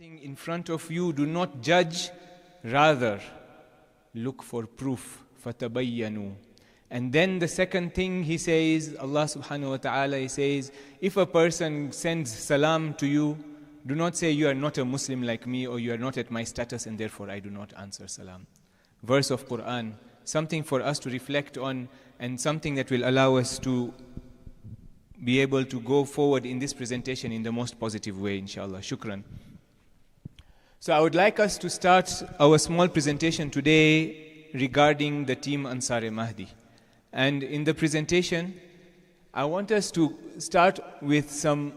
something in front of you, do not judge, rather look for proof. فَتَبَيَّنُوا. And then the second thing he says, Allah subhanahu wa ta'ala, he says, if a person sends salam to you, do not say you are not a Muslim like me, or you are not at my status and therefore I do not answer salam. Verse of Quran, something for us to reflect on and something that will allow us to be able to go forward in this presentation in the most positive way, inshallah. Shukran. So I would like us to start our small presentation today regarding the team Ansar Mahdi. And in the presentation, I want us to start with some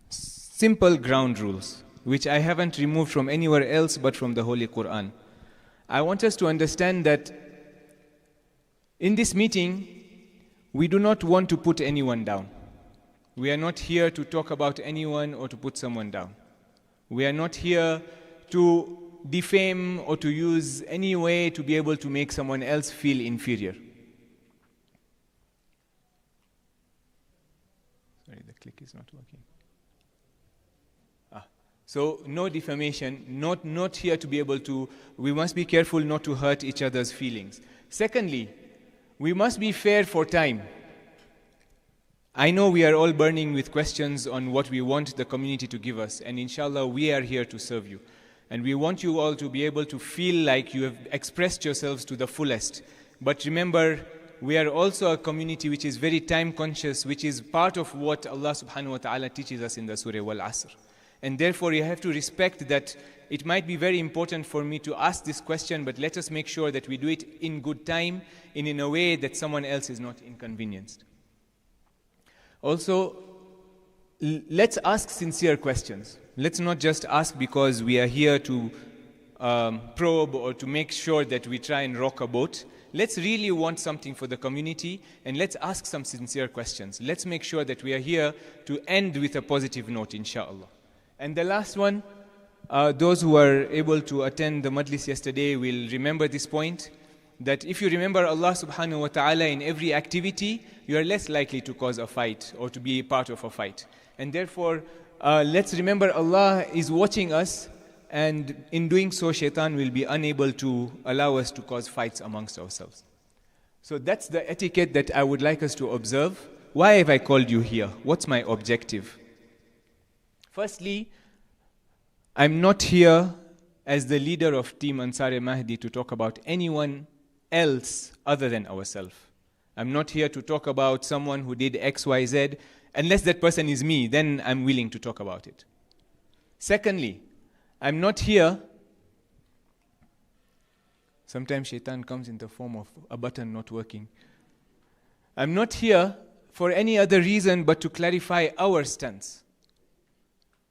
simple ground rules, which I haven't removed from anywhere else but from the Holy Quran. I want us to understand that in this meeting, we do not want to put anyone down. We are not here to talk about anyone or to put someone down. We are not here to defame or to use any way to be able to make someone else feel inferior. Sorry, the click is not working. So no defamation, not here to be able to, we must be careful not to hurt each other's feelings. Secondly, we must be fair for time. I know we are all burning with questions on what we want the community to give us, and inshallah we are here to serve you. And we want you all to be able to feel like you have expressed yourselves to the fullest. But remember, we are also a community which is very time conscious, which is part of what Allah subhanahu wa ta'ala teaches us in the Surah Wal Asr. And therefore you have to respect that it might be very important for me to ask this question, but let us make sure that we do it in good time and in a way that someone else is not inconvenienced. Also, let's ask sincere questions. Let's not just ask because we are here to probe or to make sure that we try and rock a boat. Let's really want something for the community, and let's ask some sincere questions. Let's make sure that we are here to end with a positive note, inshaAllah. And the last one, those who were able to attend the majlis yesterday will remember this point, that if you remember Allah subhanahu wa ta'ala in every activity, you are less likely to cause a fight or to be part of a fight. And therefore, let's remember Allah is watching us, and in doing so, shaitan will be unable to allow us to cause fights amongst ourselves. So that's the etiquette that I would like us to observe. Why have I called you here? What's my objective? Firstly, I'm not here as the leader of Team Ansar Mahdi to talk about anyone else other than ourselves. I'm not here to talk about someone who did X, Y, Z. Unless that person is me, then I'm willing to talk about it. Secondly, I'm not here. Sometimes shaitan comes in the form of a button not working. I'm not here for any other reason but to clarify our stance.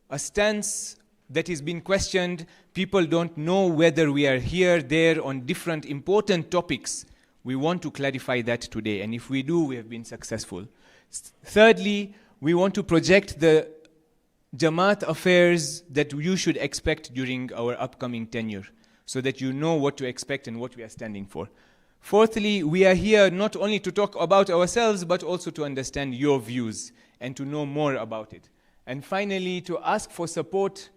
A stance that has been questioned. People don't know whether we are here, there on different important topics. We want to clarify that today, and if we do, we have been successful. Thirdly, we want to project the Jamaat affairs that you should expect during our upcoming tenure, so that you know what to expect and what we are standing for. Fourthly, we are here not only to talk about ourselves, but also to understand your views and to know more about it. And finally, to ask for support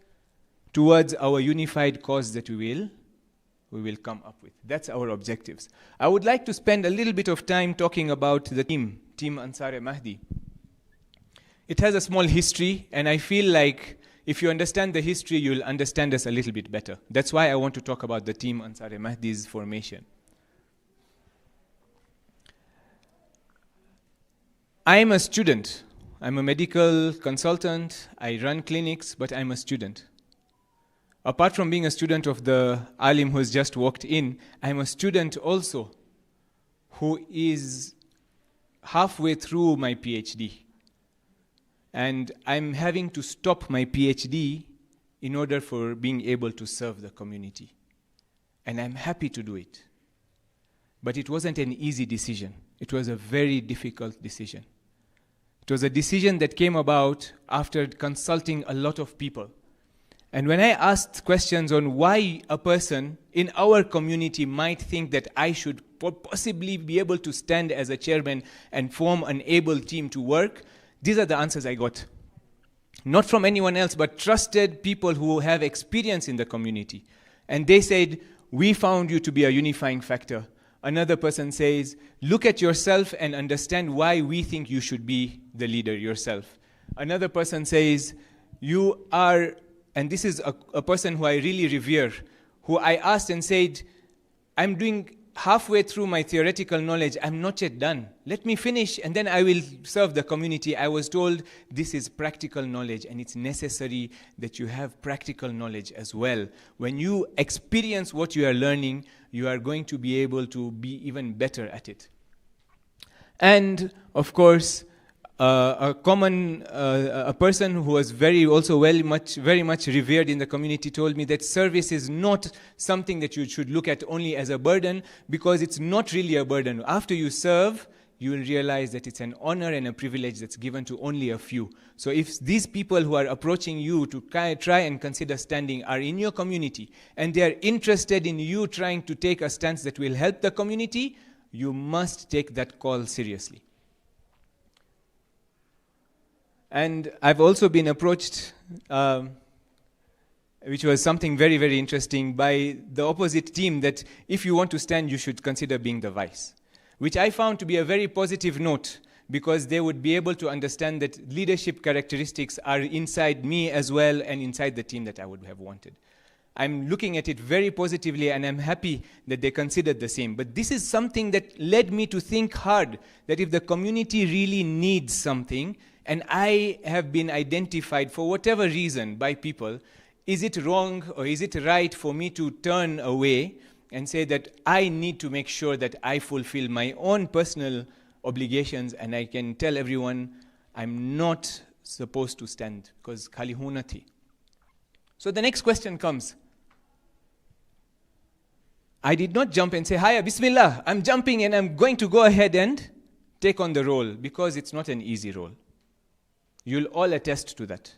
towards our unified cause that we will come up with. That's our objectives. I would like to spend a little bit of time talking about the team Ansar Mahdi. It has a small history, and I feel like if you understand the history, you'll understand us a little bit better. That's why I want to talk about the team Ansar Mahdi's formation. I am a student. I'm a medical consultant. I run clinics, but I'm a student. Apart from being a student of the alim who has just walked in, I'm a student also who is halfway through my PhD. And I'm having to stop my PhD in order for being able to serve the community. And I'm happy to do it. But it wasn't an easy decision. It was a very difficult decision. It was a decision that came about after consulting a lot of people. And when I asked questions on why a person in our community might think that I should possibly be able to stand as a chairman and form an able team to work, these are the answers I got. not from anyone else, but trusted people who have experience in the community. And they said, we found you to be a unifying factor. Another person says, look at yourself and understand why we think you should be the leader yourself. Another person says, you are, and this is a person who I really revere, who I asked and said, I'm doing halfway through my theoretical knowledge, I'm not yet done. Let me finish and then I will serve the community. I was told this is practical knowledge and it's necessary that you have practical knowledge as well. When you experience what you are learning, you are going to be able to be even better at it. And of course, a person who was very much revered in the community told me that service is not something that you should look at only as a burden, because it's not really a burden. After you serve, you will realize that it's an honor and a privilege that's given to only a few. So if these people who are approaching you to try and consider standing are in your community, and they are interested in you trying to take a stance that will help the community, you must take that call seriously. And I've also been approached, which was something very, very interesting, by the opposite team, that if you want to stand, you should consider being the vice, which I found to be a very positive note, because they would be able to understand that leadership characteristics are inside me as well and inside the team that I would have wanted. I'm looking at it very positively, and I'm happy that they considered the same. But this is something that led me to think hard, that if the community really needs something, and I have been identified for whatever reason by people, is it wrong or is it right for me to turn away and say that I need to make sure that I fulfill my own personal obligations, and I can tell everyone I'm not supposed to stand because khali hunati. So the next question comes. I did not jump and say, Hiya, Bismillah, I'm jumping and I'm going to go ahead and take on the role, because it's not an easy role. You'll all attest to that.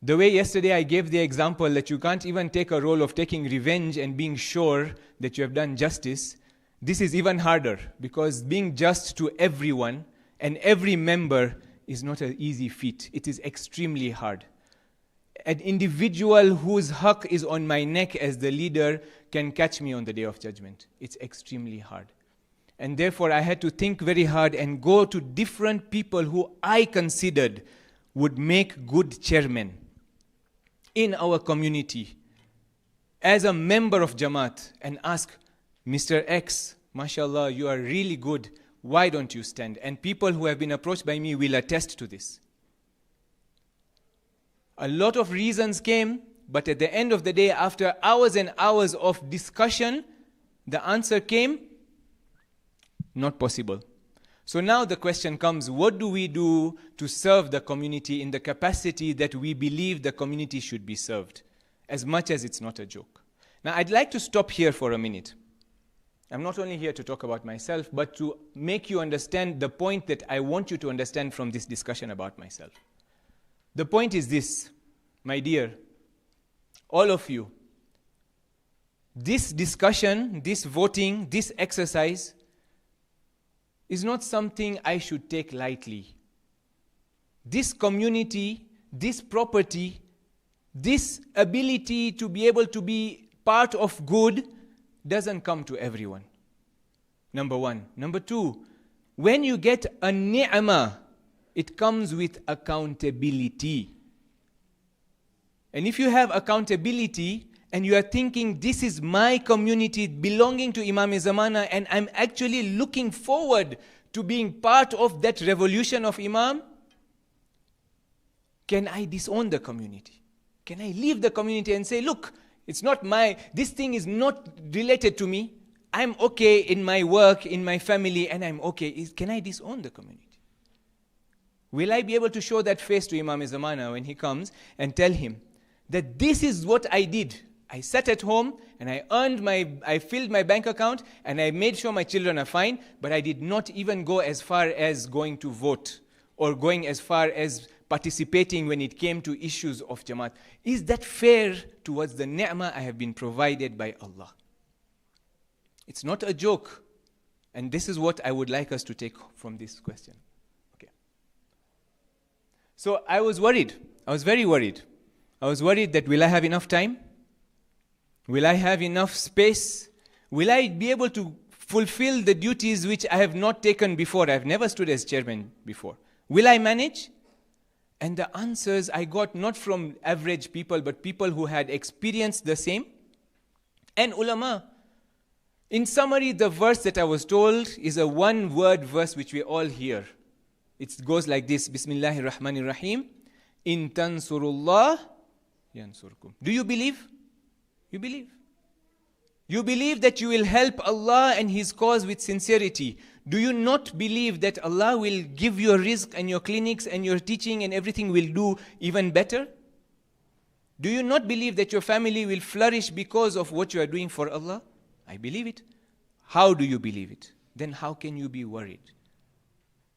The way yesterday I gave the example that you can't even take a role of taking revenge and being sure that you have done justice, this is even harder, because being just to everyone and every member is not an easy feat. It is extremely hard. An individual whose haq is on my neck as the leader can catch me on the day of judgment. It's extremely hard. And therefore, I had to think very hard and go to different people who I considered would make good chairmen in our community as a member of Jamaat, and ask, Mr. X, mashallah, you are really good. Why don't you stand? And people who have been approached by me will attest to this. A lot of reasons came, but at the end of the day, after hours and hours of discussion, the answer came, not possible. So now the question comes, what do we do to serve the community in the capacity that we believe the community should be served, as much as it's not a joke? Now I'd like to stop here for a minute. I'm not only here to talk about myself, but to make you understand the point that I want you to understand from this discussion about myself. The point is this, my dear, all of you, this discussion, this voting, this exercise is not something I should take lightly. This community, this property, this ability to be able to be part of good doesn't come to everyone. Number one. Number two, when you get a ni'mah, it comes with accountability. And if you have accountability and you are thinking, this is my community belonging to Imam Zamana, and I'm actually looking forward to being part of that revolution of Imam, can I disown the community? Can I leave the community and say, look, it's not this thing is not related to me. I'm okay in my work, in my family, and I'm okay. Can I disown the community? Will I be able to show that face to Imam Zamana when he comes and tell him that this is what I did? I sat at home and I filled my bank account and I made sure my children are fine, but I did not even go as far as going to vote or going as far as participating when it came to issues of Jamaat. Is that fair towards the ni'mah I have been provided by Allah? It's not a joke. And this is what I would like us to take from this question. Okay. So I was worried. I was very worried. I was worried that will I have enough time? Will I have enough space? Will I be able to fulfill the duties which I have not taken before? I have never stood as chairman before. Will I manage? And the answers I got not from average people, but people who had experienced the same. And ulama. In summary, the verse that I was told is a one-word verse which we all hear. It goes like this, Bismillahir Rahmanir Rahim, In tansurullah yansurkum. Do you believe? You believe. You believe that you will help Allah and His cause with sincerity. Do you not believe that Allah will give your rizq and your clinics and your teaching and everything will do even better? Do you not believe that your family will flourish because of what you are doing for Allah? I believe it. How do you believe it? Then how can you be worried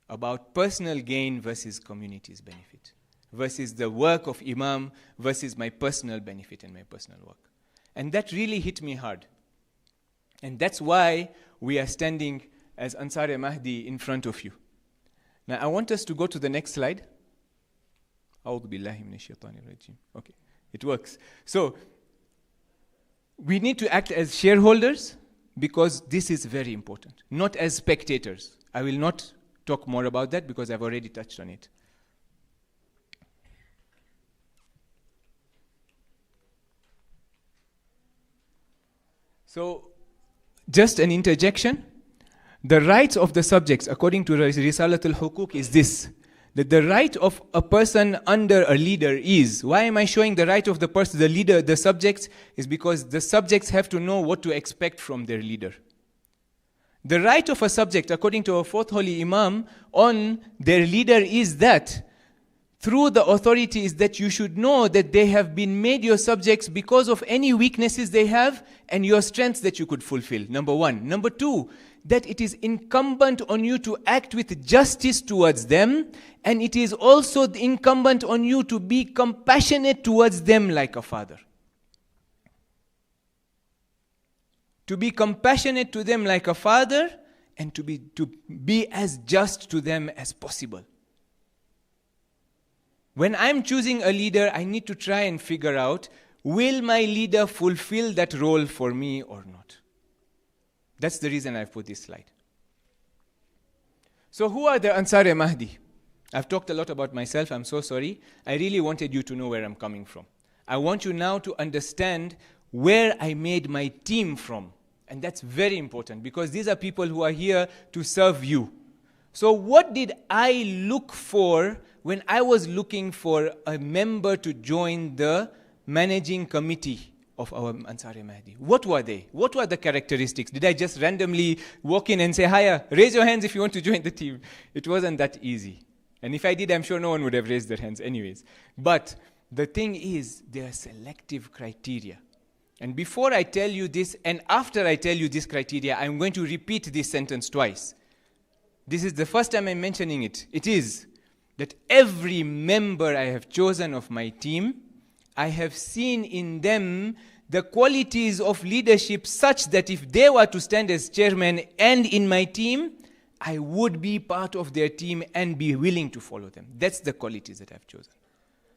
about personal gain versus community's benefit, versus the work of Imam versus my personal benefit and my personal work? And that really hit me hard. And that's why we are standing as Ansar Mahdi in front of you. Now I want us to go to the next slide. A'udhu billahi minash shaitanir rajim. Okay, it works. So, we need to act as shareholders because this is very important, not as spectators. I will not talk more about that because I've already touched on it. So, just an interjection. The rights of the subjects, according to Risalat al-Hukuk, is this. That the right of a person under a leader is, why am I showing the right of the person, the leader, the subjects? Is because the subjects have to know what to expect from their leader. The right of a subject, according to our fourth holy Imam, on their leader is that through the authority is that you should know that they have been made your subjects because of any weaknesses they have and your strengths that you could fulfill. Number one. Number two, that it is incumbent on you to act with justice towards them, and it is also incumbent on you to be compassionate towards them like a father. To be compassionate to them like a father, and to be as just to them as possible. When I'm choosing a leader, I need to try and figure out, will my leader fulfill that role for me or not? That's the reason I've put this slide. So who are the Ansar Mahdi? I've talked a lot about myself, I'm so sorry. I really wanted you to know where I'm coming from. I want you now to understand where I made my team from. And that's very important because these are people who are here to serve you. So what did I look for when I was looking for a member to join the managing committee of our Ansar Mahdi? What were they? What were the characteristics? Did I just randomly walk in and say, hiya, raise your hands if you want to join the team? It wasn't that easy. And if I did, I'm sure no one would have raised their hands anyways. But the thing is, there are selective criteria. And before I tell you this, and after I tell you this criteria, I'm going to repeat this sentence twice. This is the first time I'm mentioning it. It is that every member I have chosen of my team, I have seen in them the qualities of leadership such that if they were to stand as chairman and in my team, I would be part of their team and be willing to follow them. That's the qualities that I've chosen.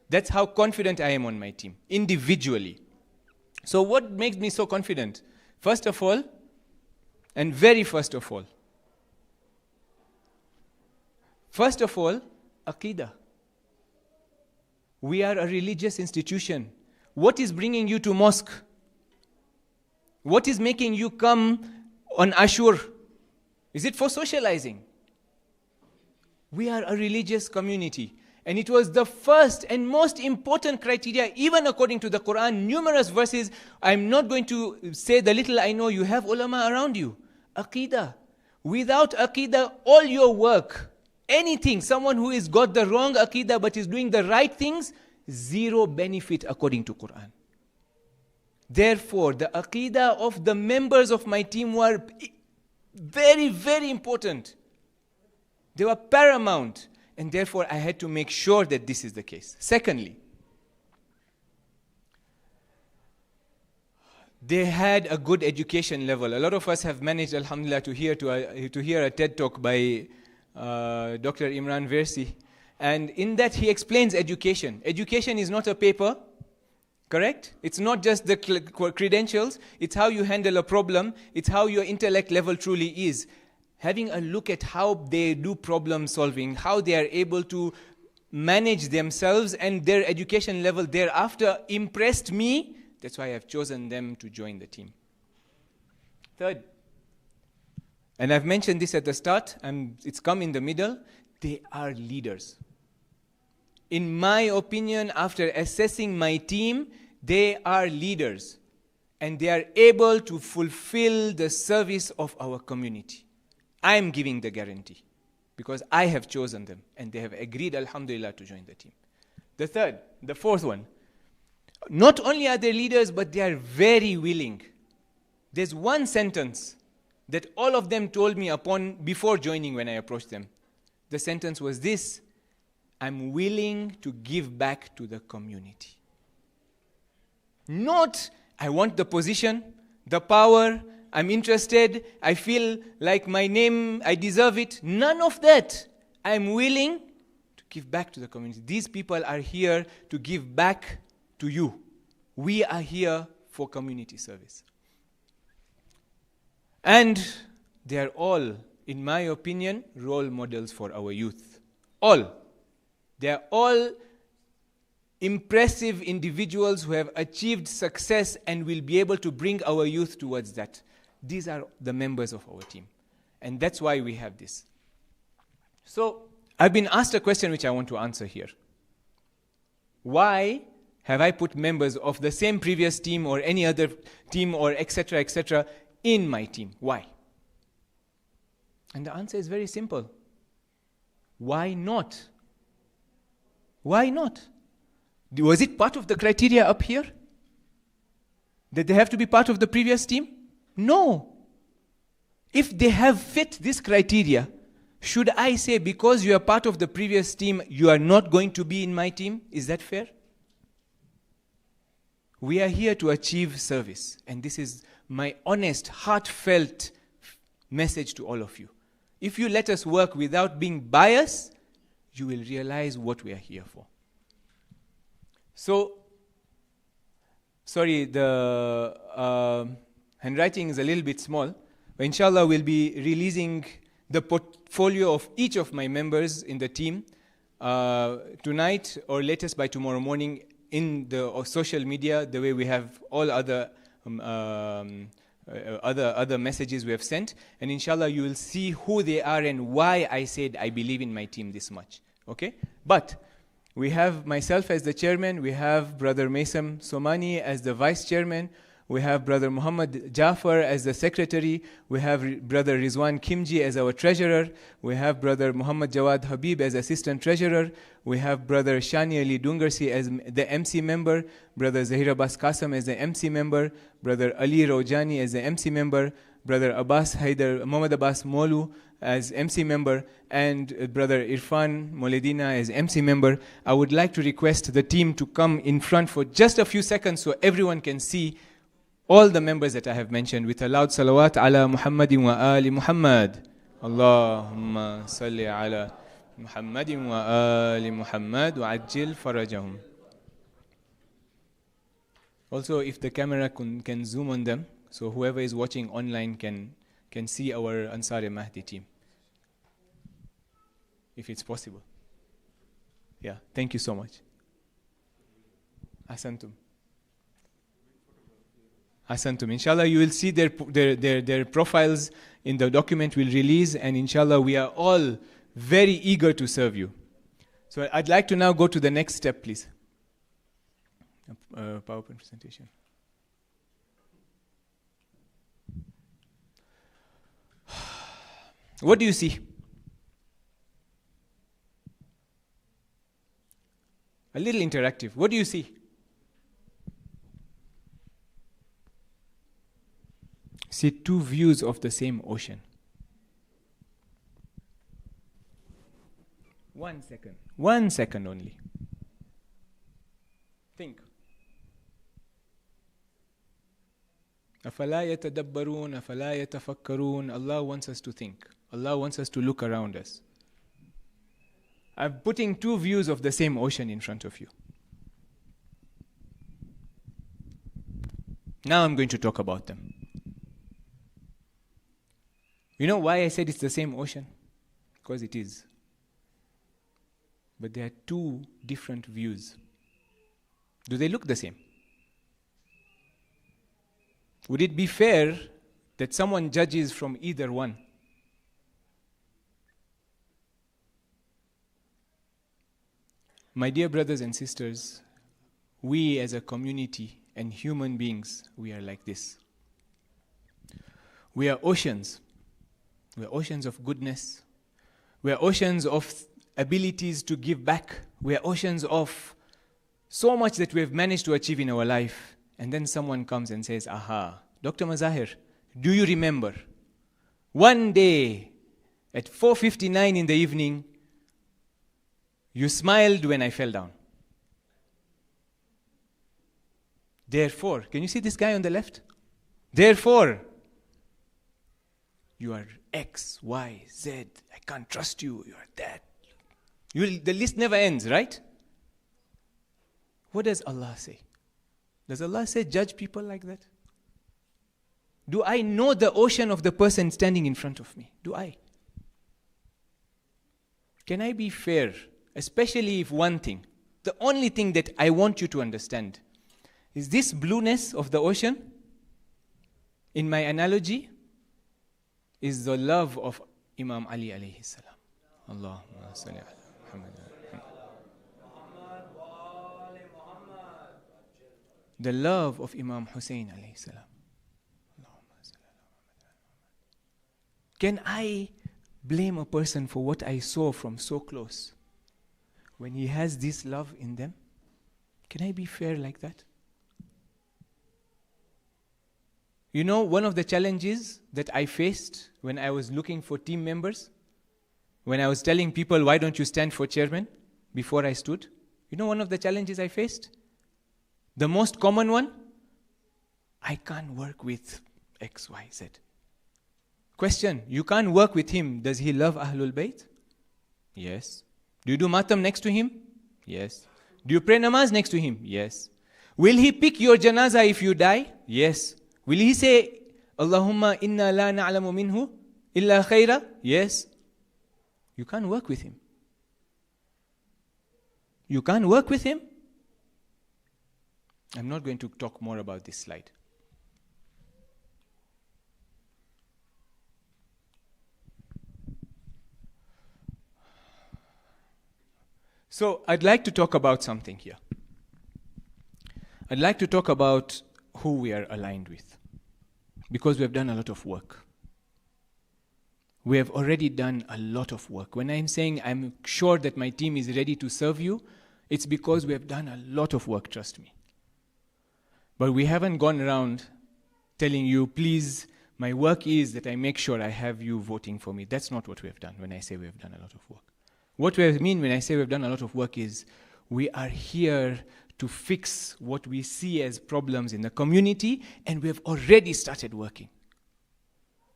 That's how confident I am on my team, individually. So what makes me so confident? First of all, and very first of all, Aqidah. We are a religious institution. What is bringing you to mosque? What is making you come on Ashur? Is it for socializing? We are a religious community. And it was the first and most important criteria, even according to the Quran, numerous verses. I'm not going to say the little I know. You have ulama around you. Aqidah. Without Aqidah, all your work, anything, someone who has got the wrong Aqidah but is doing the right things, zero benefit according to Quran. Therefore, the Aqidah of the members of my team were very, very important. They were paramount. And therefore, I had to make sure that this is the case. Secondly, they had a good education level. A lot of us have managed, alhamdulillah, to hear a TED talk by Dr. Imran Versi. And in that he explains education. Education is not a paper, correct? It's not just the credentials, it's how you handle a problem, it's how your intellect level truly is. Having a look at how they do problem solving, how they are able to manage themselves and their education level thereafter impressed me. That's why I've chosen them to join the team. Third, and I've mentioned this at the start, and it's come in the middle, they are leaders. In my opinion, after assessing my team, they are leaders. And they are able to fulfill the service of our community. I am giving the guarantee. Because I have chosen them. And they have agreed, alhamdulillah, to join the team. The fourth one. Not only are they leaders, but they are very willing. There's one sentence that all of them told me before joining when I approached them. The sentence was this: I'm willing to give back to the community. Not, I want the position, the power, I'm interested, I feel like my name, I deserve it. None of that. I'm willing to give back to the community. These people are here to give back to you. We are here for community service. And they are all, in my opinion, role models for our youth. All. They are all impressive individuals who have achieved success and will be able to bring our youth towards that. These are the members of our team. And that's why we have this. So, I've been asked a question which I want to answer here. Why have I put members of the same previous team or any other team or etc. in my team? Why? And the answer is very simple. Why not? Why not? Was it part of the criteria up here? That they have to be part of the previous team? No. If they have fit this criteria, should I say because you are part of the previous team, you are not going to be in my team? Is that fair? We are here to achieve service. And this is my honest, heartfelt message to all of you. If you let us work without being biased, you will realize what we are here for. So, sorry, the handwriting is a little bit small, but inshallah we'll be releasing the portfolio of each of my members in the team tonight or latest by tomorrow morning in the social media, the way we have all other other messages we have sent. And inshallah you will see who they are and why I said I believe in my team this much. Okay? But we have myself as the chairman, we have Brother Maysam Somani as the vice chairman, we have Brother Muhammad Jafar as the secretary, we have Brother Rizwan Kimji as our treasurer, we have Brother Muhammad Jawad Habib as assistant treasurer, we have Brother Shani Ali Dungarsi as the MC member, Brother Zahir Abbas Qasam as the MC member, Brother Ali Rojani as the MC member, Brother Abbas Haidar Muhammad Abbas Molu as MC member, and Brother Irfan Moledina as MC member. I would like to request the team to come in front for just a few seconds so everyone can see all the members that I have mentioned with a loud salawat ala Muhammadin wa ali Muhammad. Allahumma salli ala Muhammadin wa ali Muhammad wa ajil farajahum. Also, if the camera can zoom on them, so whoever is watching online can see our Ansar Mahdi team. If it's possible. Yeah, thank you so much. Ahsantum. Ahsantum. Inshallah, you will see their profiles in the document we'll release, and inshallah, we are all very eager to serve you. So I'd like to now go to the next step, please. PowerPoint presentation. What do you see? A little interactive. What do you see? See two views of the same ocean. 1 second. 1 second only. Think. أَفَلَا يَتَدَبَّرُونَ أَفَلَا يَتَفَكَّرُونَ. Allah wants us to think. Allah wants us to look around us. I'm putting two views of the same ocean in front of you. Now I'm going to talk about them. You know why I said it's the same ocean? Because it is. But there are two different views. Do they look the same? Would it be fair that someone judges from either one? My dear brothers and sisters, we as a community and human beings, we are like this. We are oceans. We are oceans of goodness. We are oceans of abilities to give back. We are oceans of so much that we have managed to achieve in our life. And then someone comes and says, aha, Dr. Mazahir, do you remember? One day at 4:59 in the evening, you smiled when I fell down. Therefore, can you see this guy on the left? Therefore, you are X, Y, Z. I can't trust you. You are that. The list never ends, right? What does Allah say? Does Allah say judge people like that? Do I know the ocean of the person standing in front of me? Do I? Can I be fair? Especially if one thing, the only thing that I want you to understand is this blueness of the ocean, in my analogy, is the love of Imam Ali alayhi salam. Allahumma salli ala Muhammad. The love of Imam Hussein alayhi salam. Can I blame a person for what I saw from so close when he has this love in them? Can I be fair like that? You know, one of the challenges that I faced when I was looking for team members, when I was telling people, why don't you stand for chairman, before I stood, you know one of the challenges I faced? The most common one, I can't work with X, Y, Z. Question, you can't work with him. Does he love Ahlul Bayt? Yes. Do you do matam next to him? Yes. Do you pray namaz next to him? Yes. Will he pick your janazah if you die? Yes. Will he say, Allahumma inna la na'lamu minhu illa khayra? Yes. You can't work with him. You can't work with him? I'm not going to talk more about this slide. So I'd like to talk about something here. I'd like to talk about who we are aligned with, because we have done a lot of work. We have already done a lot of work. When I'm saying I'm sure that my team is ready to serve you, it's because we have done a lot of work, trust me. But we haven't gone around telling you, please, my work is that I make sure I have you voting for me. That's not what we have done when I say we have done a lot of work. What I mean when I say we've done a lot of work is we are here to fix what we see as problems in the community, and we have already started working.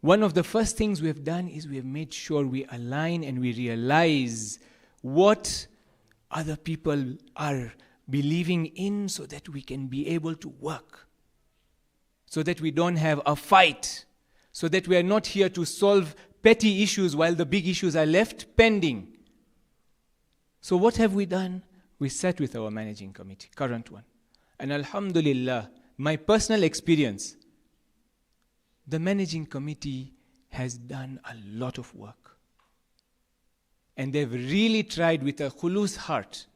One of the first things we have done is we have made sure we align and we realize what other people are believing in so that we can be able to work, so that we don't have a fight, so that we are not here to solve petty issues while the big issues are left pending. So what have we done? We sat with our managing committee, current one. And alhamdulillah, my personal experience, the managing committee has done a lot of work. And they've really tried with a khulus heart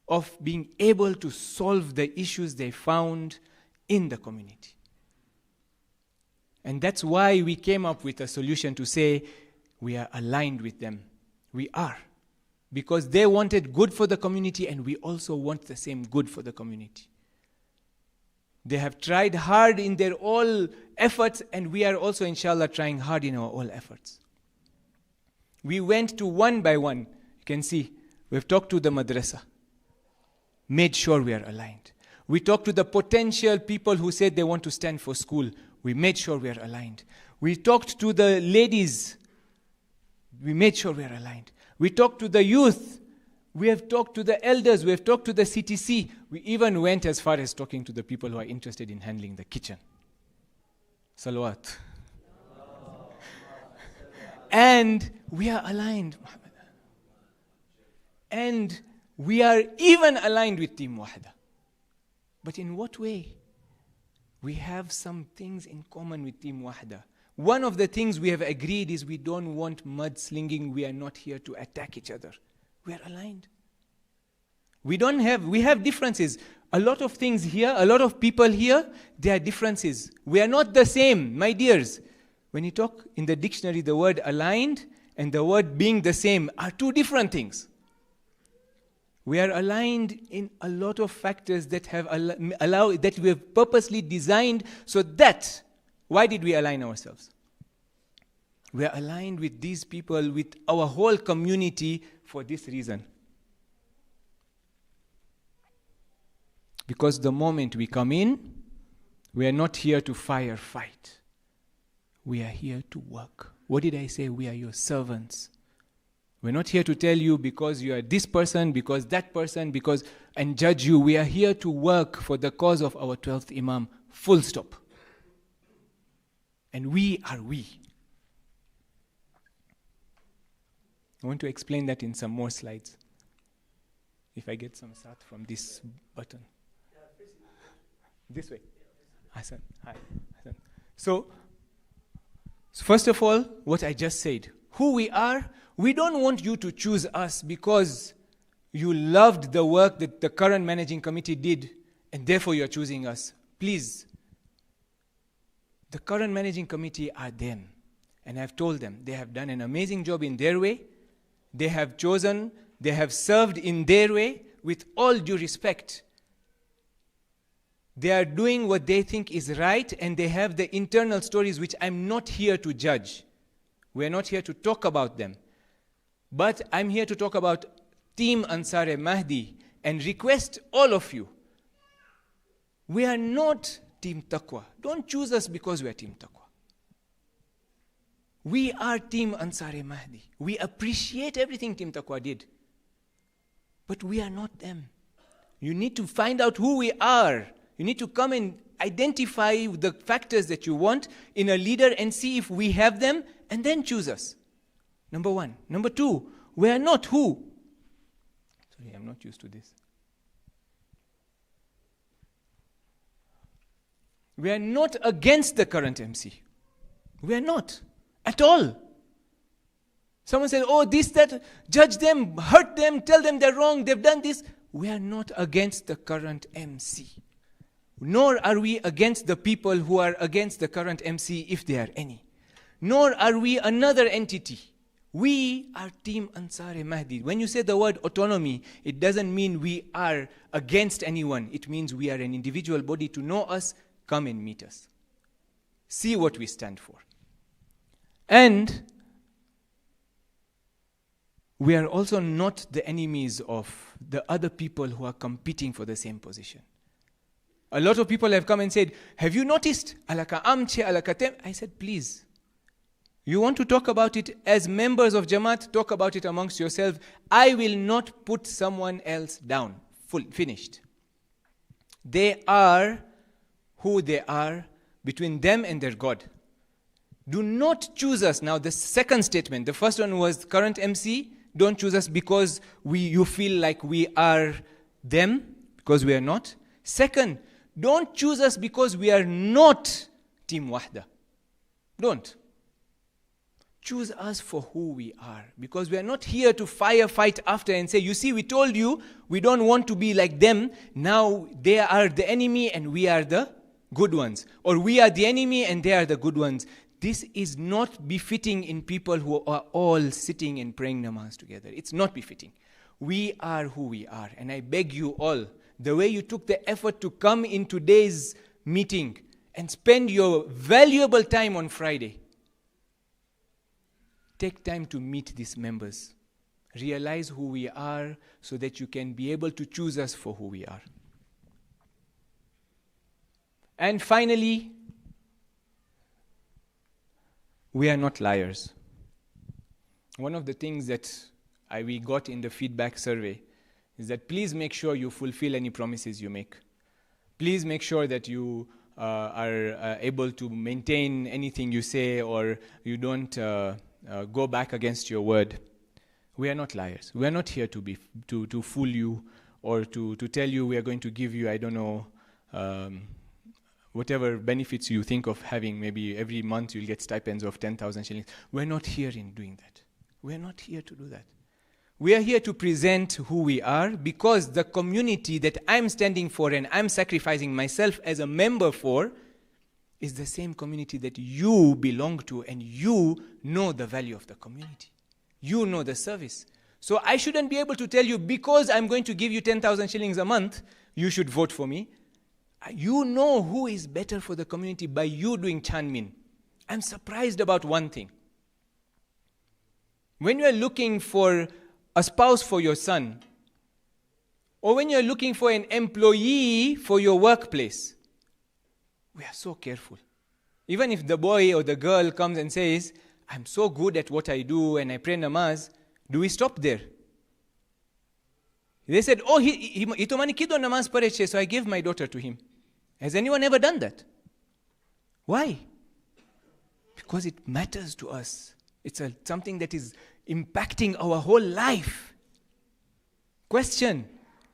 of being able to solve the issues they found in the community. And that's why we came up with a solution to say we are aligned with them. We are. Because they wanted good for the community, and we also want the same good for the community. They have tried hard in their all efforts, and we are also, inshallah, trying hard in our all efforts. We went to one by one. You can see, we've talked to the madrasa, made sure we are aligned. We talked to the potential people who said they want to stand for school. We made sure we are aligned. We talked to the ladies. We made sure we are aligned. We talked to the youth. We have talked to the elders, we have talked to the CTC. We even went as far as talking to the people who are interested in handling the kitchen. Salawat. And we are aligned. And we are even aligned with Team Wahda. But in what way? We have some things in common with Team Wahda. One of the things we have agreed is we don't want mudslinging. We are not here to attack each other. We are aligned. We have differences. A lot of things here, a lot of people here, there are differences. We are not the same, my dears. When you talk in the dictionary, the word aligned and the word being the same are two different things. We are aligned in a lot of factors that have that we have purposely designed so that, why did we align ourselves? We are aligned with these people, with our whole community for this reason. Because the moment we come in, we are not here to fight. We are here to work. What did I say? We are your servants. We're not here to tell you because you are this person, because that person, and judge you. We are here to work for the cause of our 12th Imam. Full stop. And we are we. I want to explain that in some more slides. If I get some sat from this button. This way. Hassan. Hi. Hassan. So first of all, what I just said. Who we are, we don't want you to choose us because you loved the work that the current managing committee did and therefore you're choosing us. Please. The current managing committee are them. And I've told them they have done an amazing job in their way. They have chosen, they have served in their way with all due respect. They are doing what they think is right and they have the internal stories which I'm not here to judge. We're not here to talk about them. But I'm here to talk about Team Ansar Mahdi and request all of you. We are not Team Taqwa. Don't choose us because we are Team Taqwa. We are Team Ansar Mahdi. We appreciate everything Team Taqwa did. But we are not them. You need to find out who we are. You need to come and identify the factors that you want in a leader and see if we have them and then choose us. Number one. Number two, we are not who? Sorry, I'm not used to this. We are not against the current MC. We are not. At all. Someone said, oh, this, that, judge them, hurt them, tell them they're wrong, they've done this. We are not against the current MC. Nor are we against the people who are against the current MC, if there are any. Nor are we another entity. We are Team Ansar Mahdi. When you say the word autonomy, it doesn't mean we are against anyone. It means we are an individual body. To know us, come and meet us. See what we stand for. And we are also not the enemies of the other people who are competing for the same position. A lot of people have come and said, have you noticed? Alaka amche, alaka tem. I said, please. You want to talk about it as members of Jamaat, talk about it amongst yourselves. I will not put someone else down. Finished. They are who they are between them and their God. Do not choose us. Now the second statement, the first one was current MC, don't choose us because you feel like we are them, because we are not. Second, don't choose us because we are not Team Wahda. Don't. Choose us for who we are, because we are not here to fight after and say, you see, we told you we don't want to be like them. Now they are the enemy and we are the good ones. Or we are the enemy and they are the good ones. This is not befitting in people who are all sitting and praying namaz together. It's not befitting. We are who we are. And I beg you all, the way you took the effort to come in today's meeting and spend your valuable time on Friday, take time to meet these members. Realize who we are so that you can be able to choose us for who we are. And finally, we are not liars. One of the things that we got in the feedback survey is that please make sure you fulfill any promises you make. Please make sure that you are able to maintain anything you say, or you don't go back against your word. We are not liars. We are not here to fool you, or to tell you we are going to give you, I don't know, whatever benefits you think of having. Maybe every month you'll get stipends of 10,000 shillings. We're not here in doing that. We're not here to do that. We are here to present who we are, because the community that I'm standing for and I'm sacrificing myself as a member for is the same community that you belong to, and you know the value of the community. You know the service. So I shouldn't be able to tell you, because I'm going to give you 10,000 shillings a month, you should vote for me. You know who is better for the community by you doing Chanmin. I'm surprised about one thing. When you are looking for a spouse for your son, or when you're looking for an employee for your workplace, we are so careful. Even if the boy or the girl comes and says, I'm so good at what I do and I pray namaz, do we stop there? They said, oh, ito mani kido namaz pareche, so I gave my daughter to him. Has anyone ever done that? Why? Because it matters to us. It's something that is impacting our whole life. Question,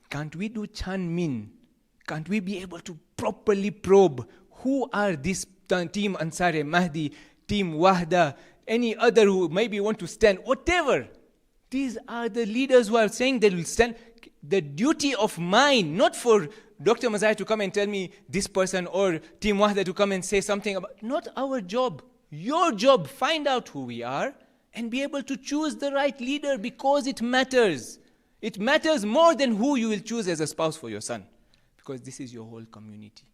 can't we do Chanmin? Can't we be able to properly probe who are this team Ansar Mahdi, team Wahda, any other who maybe want to stand, whatever. These are the leaders who are saying they will stand. The duty of mine, not for Dr. Mazai to come and tell me this person, or Team Wahda to come and say something about, not our job. Your job, find out who we are and be able to choose the right leader, because it matters. It matters more than who you will choose as a spouse for your son, because this is your whole community.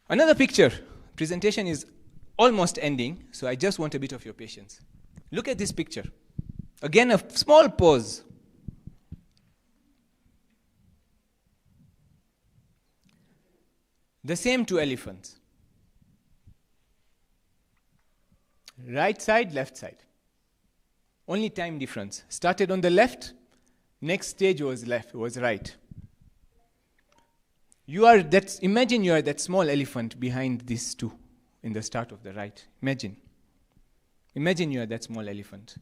Another picture. Presentation is almost ending, so I just want a bit of your patience. Look at this picture. Again, a small pause. The same two elephants. Right side, left side. Only time difference. Started on the left, next stage was right. Imagine you are that small elephant behind these two in the start of the right. Imagine you are that small elephant.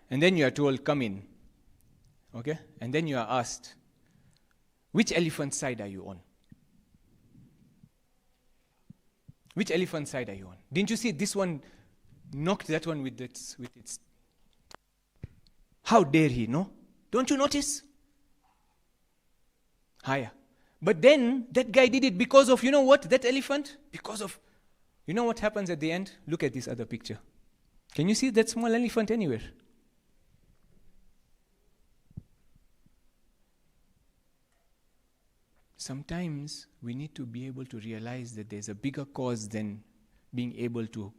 And then you are told, come in. Okay? And then you are asked, which elephant side are you on? Which elephant side are you on? Didn't you see this one knocked that one with its... How dare he, no? Don't you notice? Higher. But then, that guy did it because of, you know what, that elephant? Because of, you know what happens at the end? Look at this other picture. Can you see that small elephant anywhere? Sometimes we need to be able to realize that there's a bigger cause than being able to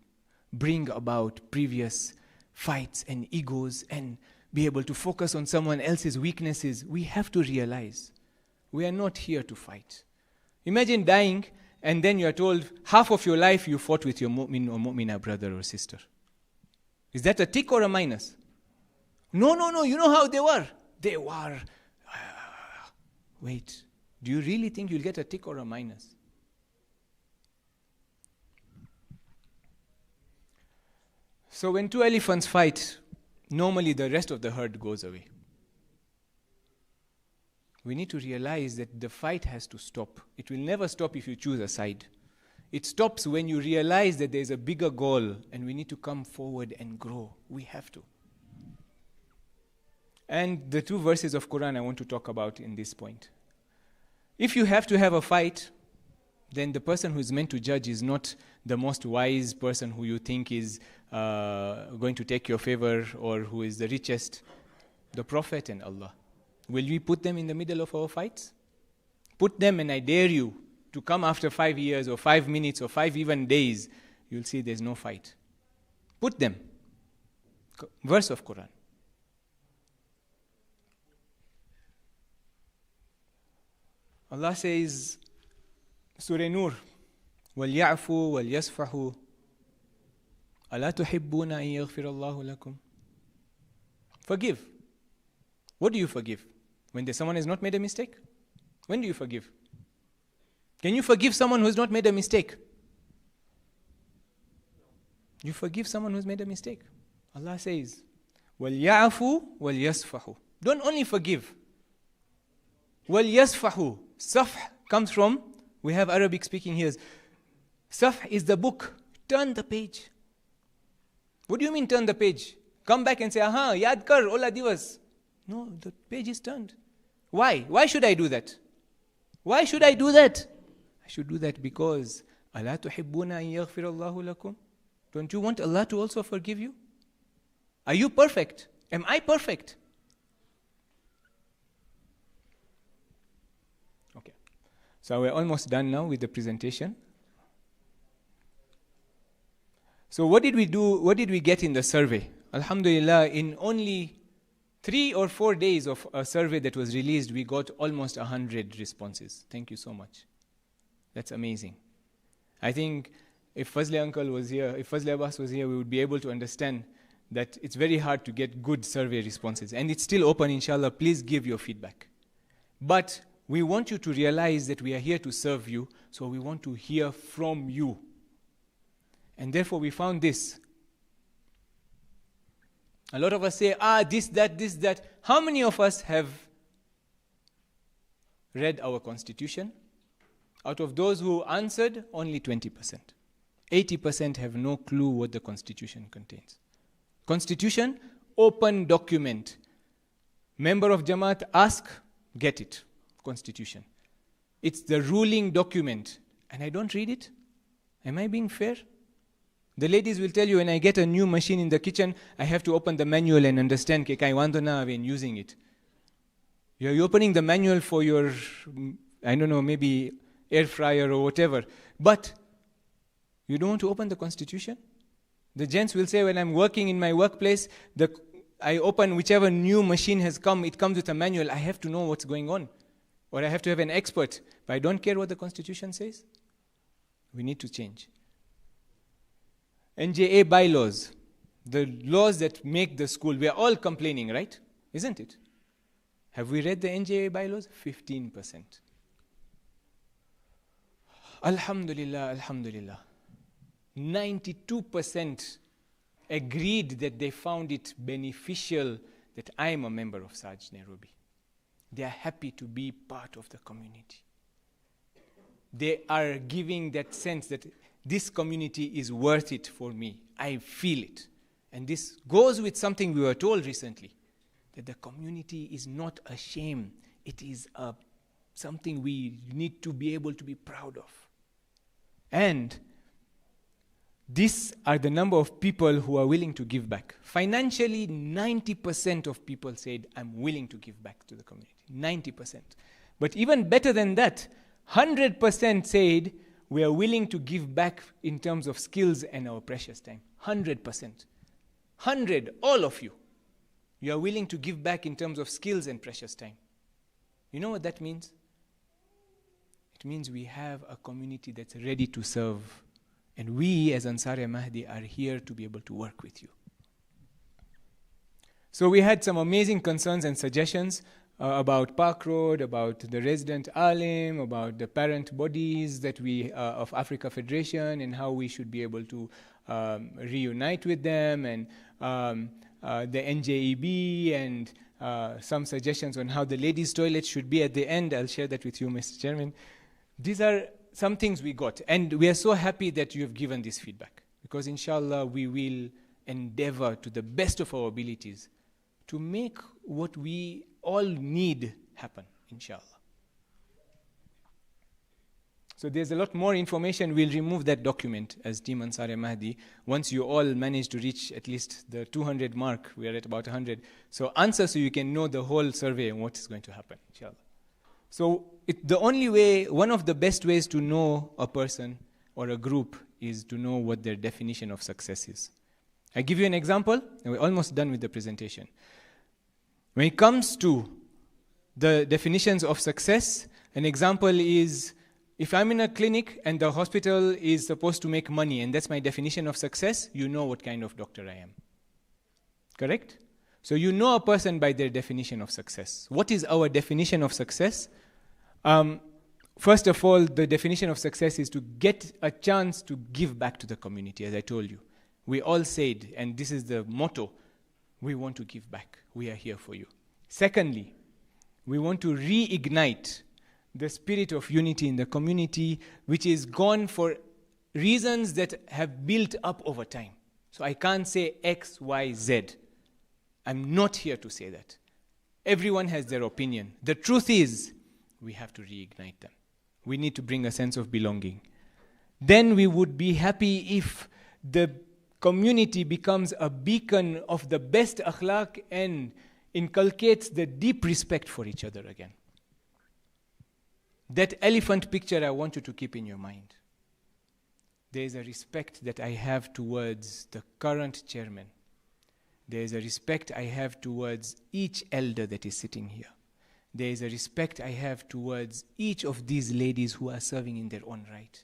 bring about previous fights and egos and be able to focus on someone else's weaknesses. We have to realize we are not here to fight. Imagine dying and then you are told half of your life you fought with your mu'min or mu'mina brother or sister. Is that a tick or a minus? No. You know how they were? They were... Wait. Do you really think you'll get a tick or a minus? So when two elephants fight, normally the rest of the herd goes away. We need to realize that the fight has to stop. It will never stop if you choose a side. It stops when you realize that there's a bigger goal and we need to come forward and grow. We have to. And the two verses of Quran I want to talk about in this point. If you have to have a fight, then the person who is meant to judge is not the most wise person who you think is going to take your favor or who is the richest. The Prophet and Allah. Will we put them in the middle of our fights? Put them, and I dare you to come after 5 years or 5 minutes or 5 even days, you'll see there's no fight. Put them. Verse of Quran. Allah says, Surah Nur, وَلْيَعْفُوا وَلْيَصْفَحُوا أَلَا تُحِبُّونَ أَن يَغْفِرَ اللَّهُ لَكُمْ. Forgive. What do you forgive? When someone has not made a mistake? When do you forgive? Can you forgive someone who has not made a mistake? You forgive someone who has made a mistake. Allah says, وَلْيَعْفُوا وَلْيَصْفَحُوا. Don't only forgive. وَلْيَصْفَحُوا. Safh comes from, we have Arabic speaking here. Safh is the book. Turn the page. What do you mean turn the page? Come back and say, aha, yaad kar, ola divas. No, the page is turned. Why? Why should I do that? Why should I do that? I should do that because أَلَا تُحِبُّونَ أَن يَغْفِرَ اللَّهُ لَكُمْ. Don't you want Allah to also forgive you? Are you perfect? Am I perfect? Okay. So we're almost done now with the presentation. So what did we do? What did we get in the survey? Alhamdulillah, in only 3 or 4 days of a survey that was released, we got almost 100 responses. Thank you so much. That's amazing. I think if Fazli Uncle was here, if Fazli Abbas was here, we would be able to understand that it's very hard to get good survey responses. And it's still open, inshallah. Please give your feedback. But we want you to realize that we are here to serve you, so we want to hear from you. And therefore we found this. A lot of us say, this, that. How many of us have read our constitution? Out of those who answered, only 20%. 80% have no clue what the constitution contains. Constitution, open document. Member of Jamaat, ask, get it. Constitution. It's the ruling document. And I don't read it? Am I being fair? The ladies will tell you, when I get a new machine in the kitchen, I have to open the manual and understand ke kai wando na when using it. You're opening the manual for your, I don't know, maybe air fryer or whatever. But you don't want to open the constitution? The gents will say, when I'm working in my workplace, I open whichever new machine has come, it comes with a manual. I have to know what's going on. Or I have to have an expert. But I don't care what the constitution says. We need to change. NJA bylaws, the laws that make the school, we are all complaining, right? Isn't it? Have we read the NJA bylaws? 15%. Alhamdulillah, alhamdulillah. 92% agreed that they found it beneficial that I am a member of Saj Nairobi. They are happy to be part of the community. They are giving that sense that this community is worth it for me. I feel it. And this goes with something we were told recently, that the community is not a shame. It is something we need to be able to be proud of. And these are the number of people who are willing to give back. Financially, 90% of people said, I'm willing to give back to the community. 90%. But even better than that, 100% said, we are willing to give back in terms of skills and our precious time. 100%. 100, all of you. You are willing to give back in terms of skills and precious time. You know what that means? It means we have a community that's ready to serve. And we, as Ansar Mahdi, are here to be able to work with you. So we had some amazing concerns and suggestions about Park Road, about the resident alim, about the parent bodies that we of Africa Federation and how we should be able to reunite with them, and the NJEB, and some suggestions on how the ladies' toilet should be at the end. I'll share that with you, Mr. Chairman. These are some things we got, and we are so happy that you have given this feedback, because inshallah we will endeavor to the best of our abilities to make what we all need happen, inshallah. So there's a lot more information. We'll remove that document as Team Ansar Mahdi once you all manage to reach at least the 200 mark. We are at about 100. So answer so you can know the whole survey and what is going to happen, inshallah. So the only way, one of the best ways to know a person or a group is to know what their definition of success is. I give you an example, and we're almost done with the presentation. When it comes to the definitions of success, an example is If I'm in a clinic and the hospital is supposed to make money and that's my definition of success, you know what kind of doctor I am. Correct? So you know a person by their definition of success. What is our definition of success? First of all, the definition of success is to get a chance to give back to the community, as I told you. We all said, and this is the motto, we want to give back. We are here for you. Secondly, we want to reignite the spirit of unity in the community, which is gone for reasons that have built up over time. So I can't say X, Y, Z. I'm not here to say that. Everyone has their opinion. The truth is, we have to reignite them. We need to bring a sense of belonging. Then we would be happy if the community becomes a beacon of the best akhlaq and inculcates the deep respect for each other again. That elephant picture I want you to keep in your mind. There is a respect that I have towards the current chairman. There is a respect I have towards each elder that is sitting here. There is a respect I have towards each of these ladies who are serving in their own right.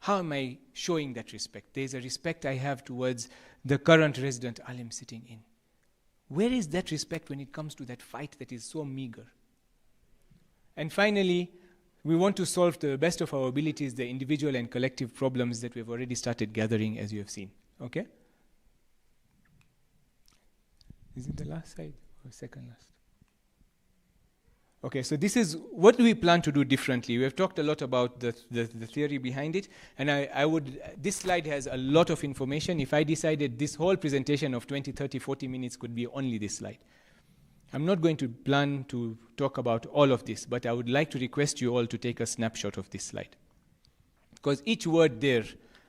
How am I showing that respect? There is a respect I have towards the current resident alim sitting in. Where is that respect when it comes to that fight that is so meager? And finally, we want to solve to the best of our abilities the individual and collective problems that we've already started gathering, as you have seen. Okay? Is it the last slide or second last? Okay, so this is what do we plan to do differently. We have talked a lot about the theory behind it, and this slide has a lot of information. If I decided this whole presentation of 20, 30, 40 minutes could be only this slide. I'm not going to plan to talk about all of this, but I would like to request you all to take a snapshot of this slide. Because each word there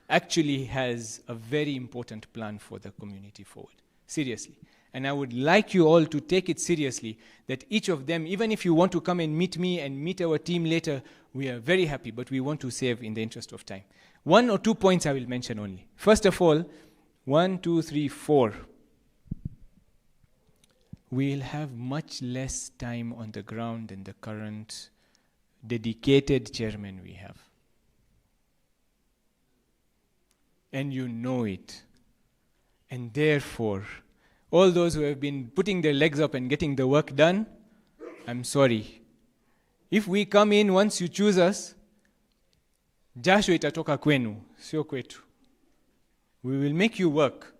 actually has a very important plan for the community forward. Seriously. And I would like you all to take it seriously that each of them, even if you want to come and meet me and meet our team later, we are very happy, but we want to save in the interest of time. 1 or 2 points I will mention only. First of all, 1, 2, 3, 4. We'll have much less time on the ground than the current dedicated chairman we have. And you know it. And therefore, all those who have been putting their legs up and getting the work done, I'm sorry. If we come in once you choose us, jasho itatoka kwenu, sio kwetu. We will make you work.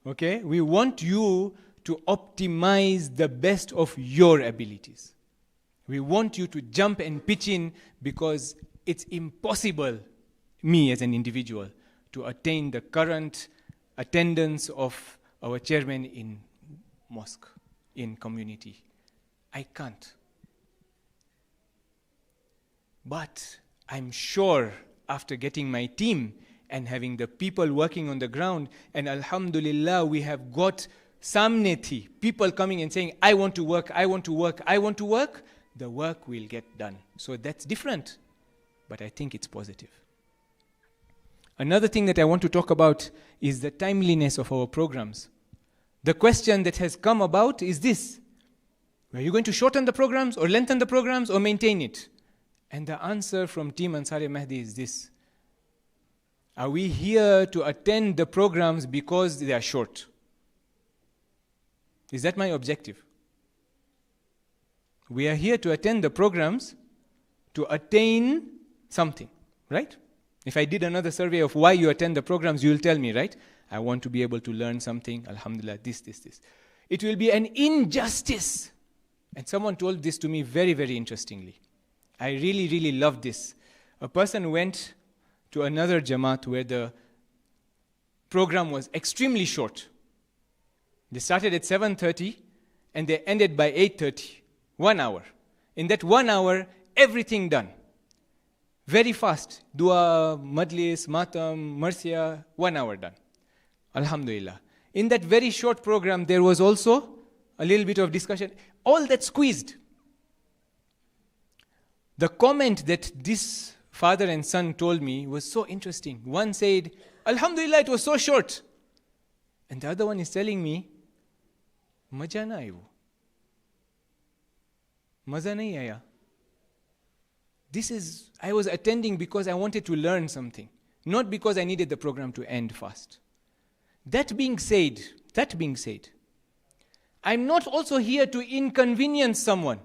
Okay? We want you to optimize the best of your abilities. We want you to jump and pitch in because it's impossible, me as an individual, to attain the current attendance of our chairman in mosque, in community. I can't. But I'm sure after getting my team and having the people working on the ground, and alhamdulillah, we have got samneti, people coming and saying, I want to work, I want to work, I want to work, the work will get done. So that's different, but I think it's positive. Another thing that I want to talk about is the timeliness of our programs. The question that has come about is this: are you going to shorten the programs or lengthen the programs or maintain it? And the answer from Team Ansar Mahdi is this: are we here to attend the programs because they are short? Is that my objective? We are here to attend the programs to attain something, right? If I did another survey of why you attend the programs, you'll tell me, right? I want to be able to learn something, alhamdulillah, this. It will be an injustice. And someone told this to me very, very interestingly. I really, really love this. A person went to another Jamaat where the program was extremely short. They started at 7:30 and they ended by 8:30. 1 hour. In that 1 hour, everything done. Very fast. Dua, Majlis, Matam, Marsia, 1 hour done. Alhamdulillah. In that very short program, there was also a little bit of discussion. All that squeezed. The comment that this father and son told me was so interesting. One said, Alhamdulillah, it was so short. And the other one is telling me, Maja na ayo. Maza nahi aaya. I was attending because I wanted to learn something, not because I needed the program to end fast. That being said, I'm not also here to inconvenience someone.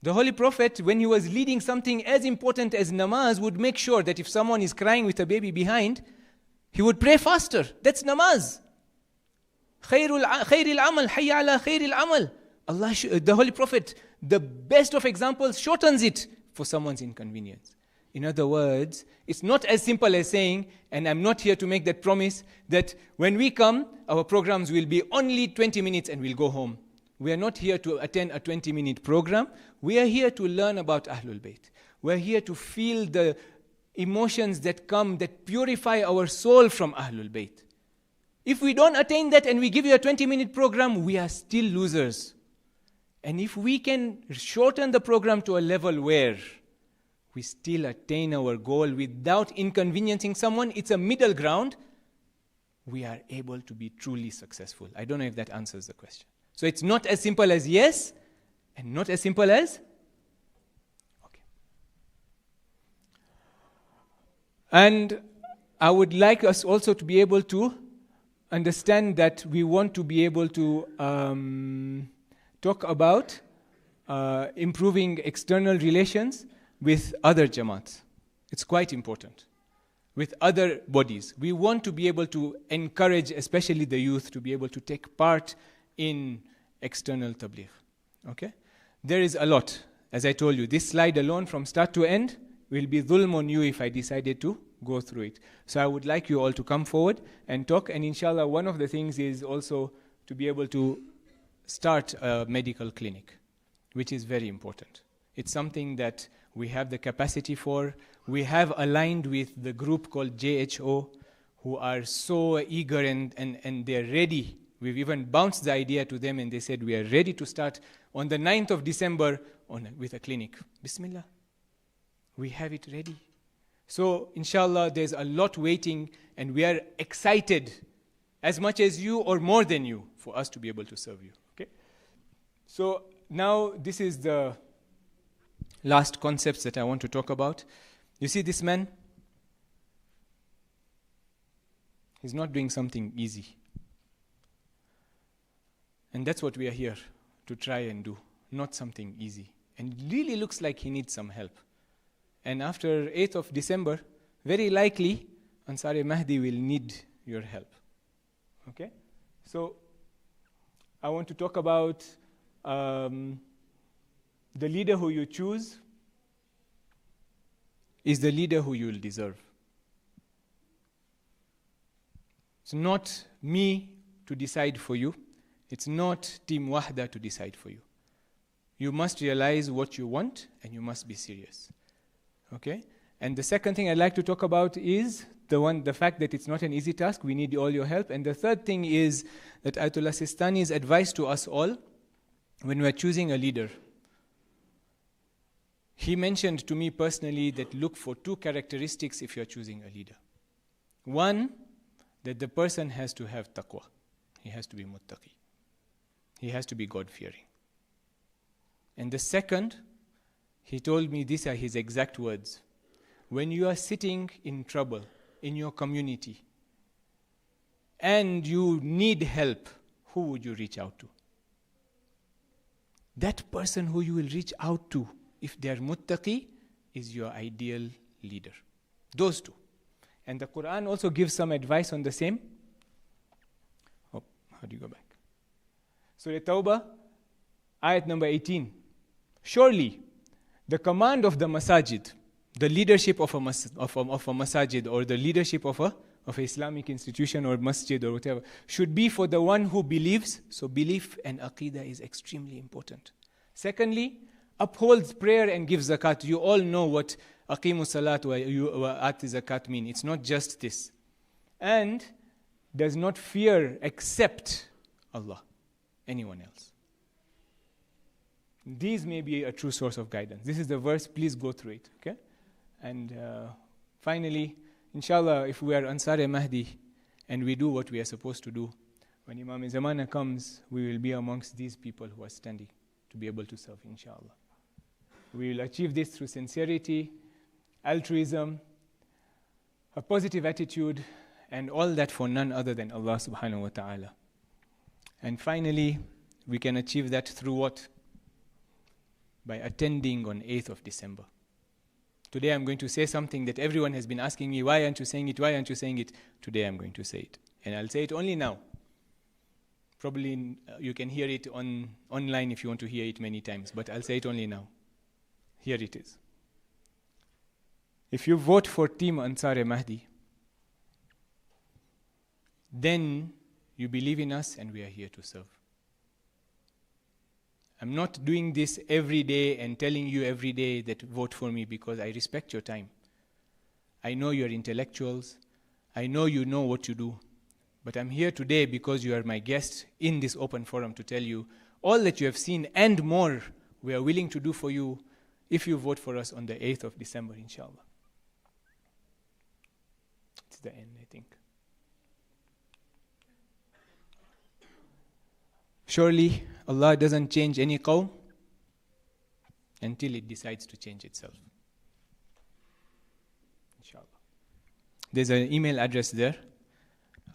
The Holy Prophet, when he was leading something as important as namaz, would make sure that if someone is crying with a baby behind, he would pray faster. That's namaz. Khairul amal, hayya ala khairil amal. The Holy Prophet, the best of examples, shortens it for someone's inconvenience. In other words, it's not as simple as saying, and I'm not here to make that promise, that when we come, our programs will be only 20 minutes and we'll go home. We are not here to attend a 20-minute program. We are here to learn about Ahlul Bayt. We are here to feel the emotions that come, that purify our soul from Ahlul Bayt. If we don't attain that and we give you a 20-minute program, we are still losers. And if we can shorten the program to a level where we still attain our goal without inconveniencing someone, it's a middle ground, we are able to be truly successful. I don't know if that answers the question. So it's not as simple as yes, and not as simple as okay. And I would like us also to be able to understand that we want to be able to talk about improving external relations with other jamaats. It's quite important. With other bodies. We want to be able to encourage, especially the youth, to be able to take part in external tabligh. Okay? There is a lot. As I told you, this slide alone from start to end will be dhulm on you if I decided to go through it. So I would like you all to come forward and talk, and inshallah one of the things is also to be able to start a medical clinic, which is very important. It's something that we have the capacity for. We have aligned with the group called JHO, who are so eager and they're ready. We've even bounced the idea to them and they said we are ready to start on the 9th of December with a clinic. Bismillah. We have it ready. So inshallah there's a lot waiting and we are excited as much as you or more than you for us to be able to serve you. Okay? So now this is the last concepts that I want to talk about. You see this man? He's not doing something easy. And that's what we are here to try and do, not something easy. And it really looks like he needs some help. And after 8th of December, very likely, Ansar Mahdi will need your help. Okay? So, I want to talk about the leader who you choose is the leader who you will deserve. It's not me to decide for you. It's not Team Wahda to decide for you. You must realize what you want and you must be serious. Okay? And the second thing I'd like to talk about is the fact that it's not an easy task. We need all your help. And the third thing is that Ayatollah Sistani's advice to us all when we're choosing a leader. He mentioned to me personally that look for 2 characteristics if you're choosing a leader. One, that the person has to have taqwa. He has to be muttaqi. He has to be God-fearing. And the second, he told me, these are his exact words. When you are sitting in trouble in your community and you need help, who would you reach out to? That person who you will reach out to, if they are muttaqi, is your ideal leader. Those 2. And the Quran also gives some advice on the same. Oh, how do you go back? Surah Tawbah, ayat number 18. Surely, the command of the masajid, the leadership of a masajid or the leadership of an Islamic institution or masjid or whatever, should be for the one who believes. So belief and aqidah is extremely important. Secondly, upholds prayer and gives zakat. You all know what aqimu salat wa ati zakat mean. It's not just this. And does not fear except Allah, anyone else. These may be a true source of guidance. This is the verse, please go through it. Okay? And finally, inshallah, if we are Ansar Mahdi and we do what we are supposed to do, when Imam Zamana comes, we will be amongst these people who are standing to be able to serve, inshallah. We will achieve this through sincerity, altruism, a positive attitude, and all that for none other than Allah subhanahu wa ta'ala. And finally, we can achieve that through what? By attending on 8th of December. Today I'm going to say something that everyone has been asking me, why aren't you saying it, why aren't you saying it? Today I'm going to say it. And I'll say it only now. Probably you can hear it online if you want to hear it many times, but I'll say it only now. Here it is. If you vote for Team Ansar Mahdi, then you believe in us and we are here to serve. I'm not doing this every day and telling you every day that vote for me because I respect your time. I know you're intellectuals. I know you know what you do. But I'm here today because you are my guest in this open forum to tell you all that you have seen and more we are willing to do for you if you vote for us on the 8th of December, inshallah. It's the end, I think. Surely, Allah doesn't change any qawm until it decides to change itself. Inshallah. There's an email address there.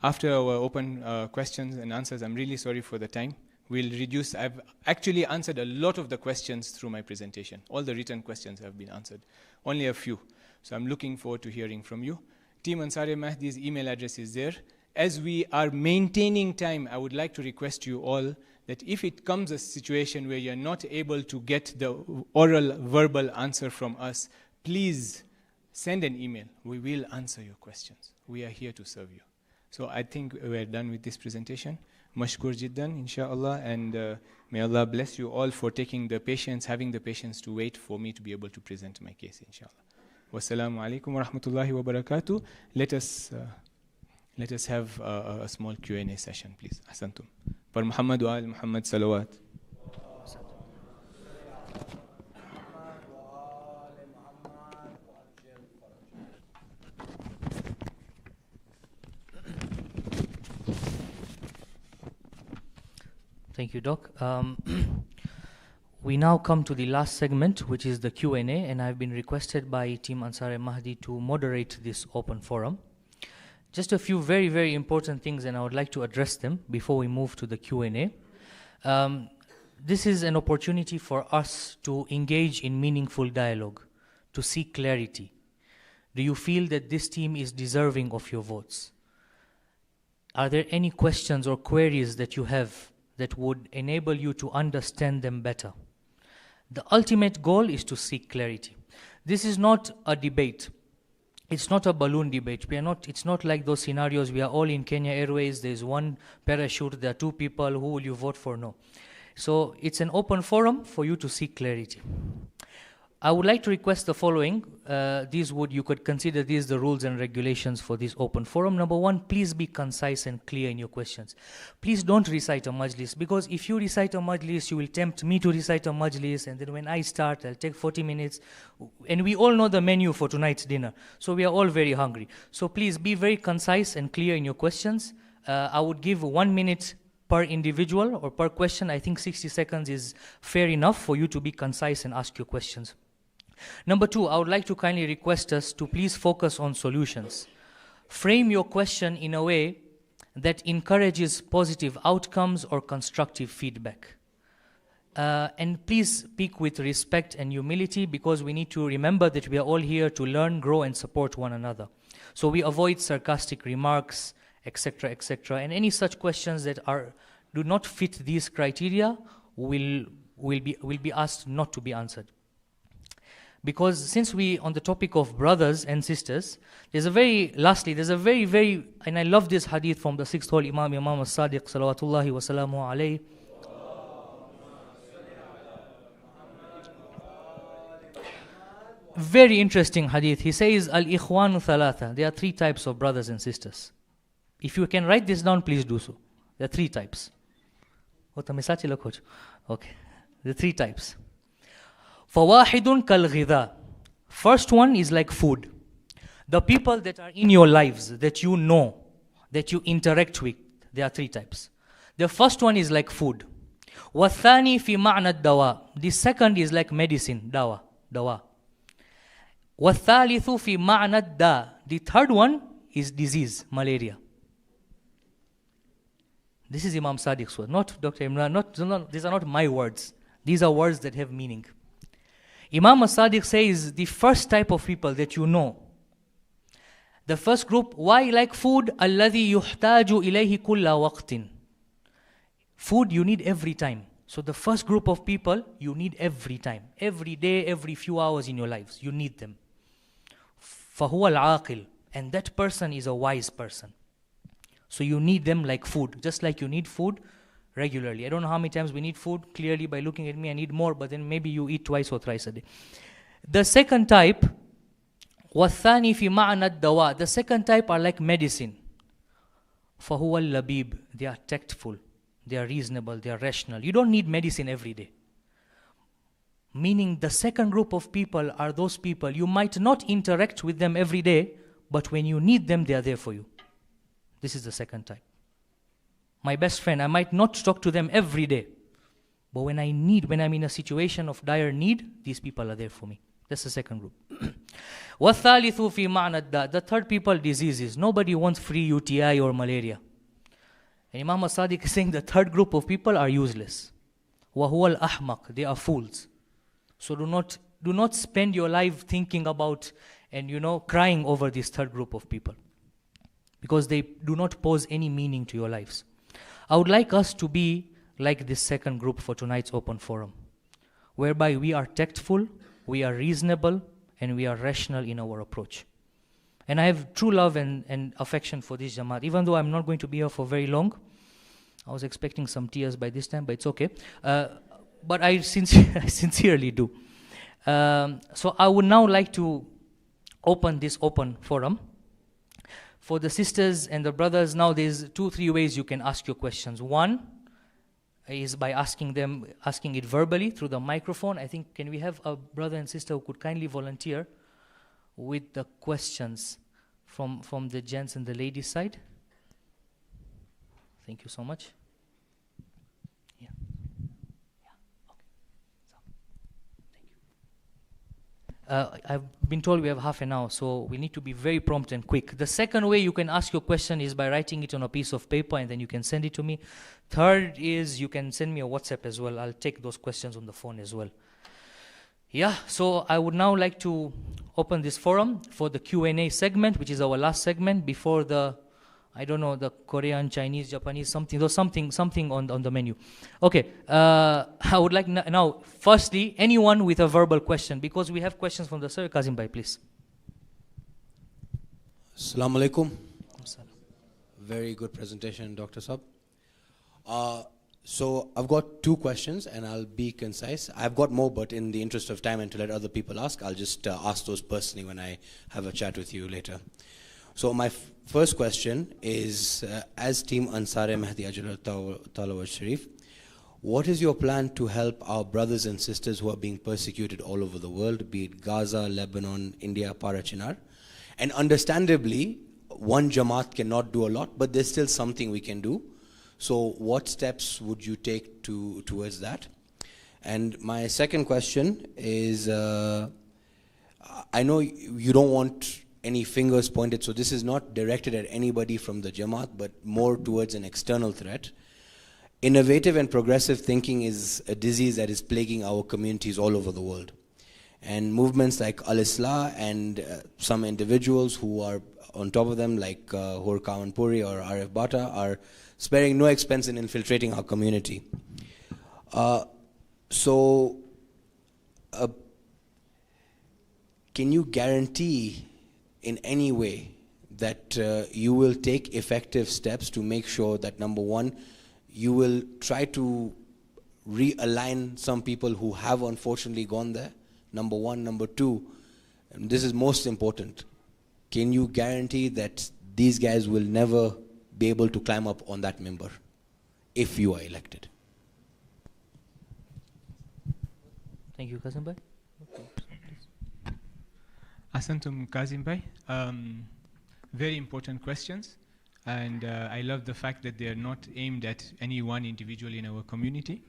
After our open questions and answers, I'm really sorry for the time. We'll reduce. I've actually answered a lot of the questions through my presentation. All the written questions have been answered. Only a few. So I'm looking forward to hearing from you. Team Ansar Mahdi's email address is there. As we are maintaining time, I would like to request you all that if it comes a situation where you're not able to get the oral, verbal answer from us, please send an email. We will answer your questions. We are here to serve you. So I think we're done with this presentation. Mashkur jiddan, inshaAllah, and may Allah bless you all for taking the patience, having the patience to wait for me to be able to present my case, inshaAllah. Wassalamu alaikum wa rahmatullahi wa barakatuh. Let us have a small Q&A session, please. Ahsantum. For Muhammad wa al Muhammad salawat. Thank you, Doc. We now come to the last segment, which is the Q&A, and I've been requested by Team Ansar Mahdi to moderate this open forum. Just a few very, very important things, and I would like to address them before we move to the Q&A. This is an opportunity for us to engage in meaningful dialogue, to seek clarity. Do you feel that this team is deserving of your votes? Are there any questions or queries that you have that would enable you to understand them better? The ultimate goal is to seek clarity. This is not a debate. It's not a balloon debate. It's not like those scenarios, we are all in Kenya Airways, there's one parachute, there are two people, who will you vote for? No. So it's an open forum for you to seek clarity. I would like to request the following. You could consider these the rules and regulations for this open forum. Number one, please be concise and clear in your questions. Please don't recite a majlis, because if you recite a majlis, you will tempt me to recite a majlis, and then when I start, I'll take 40 minutes. And we all know the menu for tonight's dinner, so we are all very hungry. So please be very concise and clear in your questions. I would give 1 minute per individual or per question. I think 60 seconds is fair enough for you to be concise and ask your questions. Number two, I would like to kindly request us to please focus on solutions. Frame your question in a way that encourages positive outcomes or constructive feedback. And please speak with respect and humility, because we need to remember that we are all here to learn, grow, and support one another. So we avoid sarcastic remarks, etc., etc. And any such questions that do not fit these criteria will be asked not to be answered. Because since we on the topic of brothers and sisters, there's a very, and I love this hadith from the sixth holy Imam as-Sadiq salawatullahi wa salamu alayhi. Very interesting hadith. He says, al-ikhwanu thalatha. There are three types of brothers and sisters. If you can write this down, please do so. There are three types. Okay. The three types. فَوَاحِدٌ كَالْغِذَا. First one is like food. The people that are in your lives, that you know, that you interact with, there are three types. The first one is like food. وَالثَّانِي فِي مَعْنَى الدَّوَاء. The second is like medicine, dawa. dawa. وَالثَّالِثُ فِي مَعْنَى الدَّاء. The third one is disease, malaria. This is Imam Sadiq's word, not Dr. Imran. These are not my words. These are words that have meaning. Imam Sadiq says the first type of people that you know, the first group, why like food? الَّذِي يُحْتَاجُ إِلَيْهِ كُلَّ وَقْتٍ. Food you need every time. So the first group of people you need every time. Every day, every few hours in your lives, you need them. فَهُوَ الْعَاقِلِ. And that person is a wise person. So you need them like food, just like you need food regularly. I don't know how many times we need food. Clearly by looking at me, I need more, but then maybe you eat twice or thrice a day. The second type, وَالثَّانِي فِي مَعْنَى الدَّوَاء. The second type are like medicine. فَهُوَ اللَّبِيب. They are tactful, they are reasonable, they are rational. You don't need medicine every day. Meaning the second group of people are those people, you might not interact with them every day, but when you need them, they are there for you. This is the second type. My best friend, I might not talk to them every day, but when I'm in a situation of dire need, these people are there for me. That's the second group. وَالثَّالِثُ فِي مَعْنَى الدَّاء. The third people, diseases. Nobody wants free UTI or malaria. And Imam Sadiq is saying the third group of people are useless. وَهُوَ الْأَحْمَقِ. They are fools. So do not spend your life thinking about and crying over this third group of people, because they do not pose any meaning to your lives. I would like us to be like this second group for tonight's open forum, whereby we are tactful, we are reasonable, and we are rational in our approach. And I have true love and affection for this Jamaat, even though I'm not going to be here for very long. I was expecting some tears by this time, but it's okay. But I sincerely do. So I would now like to open this open forum. For the sisters and the brothers, now there's 2-3 ways you can ask your questions. One is by asking it verbally through the microphone. I think, can we have a brother and sister who could kindly volunteer with the questions from the gents and the ladies' side? Thank you so much. Yeah. Okay. So, thank you. I've been told we have half an hour, so we need to be very prompt and quick. The second way you can ask your question is by writing it on a piece of paper, and then you can send it to me. Third is you can send me a WhatsApp as well. I'll take those questions on the phone as well. Yeah, so I would now like to open this forum for the Q&A segment, which is our last segment before the, I don't know, the Korean, Chinese, Japanese, something on the menu. Okay, I would like now, firstly, anyone with a verbal question, because we have questions from the sir. Kazim Bhai, please. Assalamu alaikum. Very good presentation, Dr. Saab. So I've got 2 questions and I'll be concise. I've got more, but in the interest of time and to let other people ask, I'll just ask those personally when I have a chat with you later. So my first question is, as Team Ansar Mahdi Ta'ala wa Sharif, what is your plan to help our brothers and sisters who are being persecuted all over the world, be it Gaza, Lebanon, India, Parachinar? And understandably, one Jamaat cannot do a lot, but there's still something we can do. So what steps would you take towards that? And my second question is, I know you don't want any fingers pointed, so this is not directed at anybody from the Jamaat, but more towards an external threat. Innovative and progressive thinking is a disease that is plaguing our communities all over the world. And movements like Al-Islah and some individuals who are on top of them, like Hur Kawanpuri or Arif Bata, are sparing no expense in infiltrating our community. Can you guarantee in any way that you will take effective steps to make sure that, number one, you will try to realign some people who have unfortunately gone there, number one. Number two, and this is most important, can you guarantee that these guys will never be able to climb up on that member if you are elected? Thank you, Kazim Bhai. Asantum Kazim Bhai. Very important questions, and I love the fact that they are not aimed at any one individual in our community.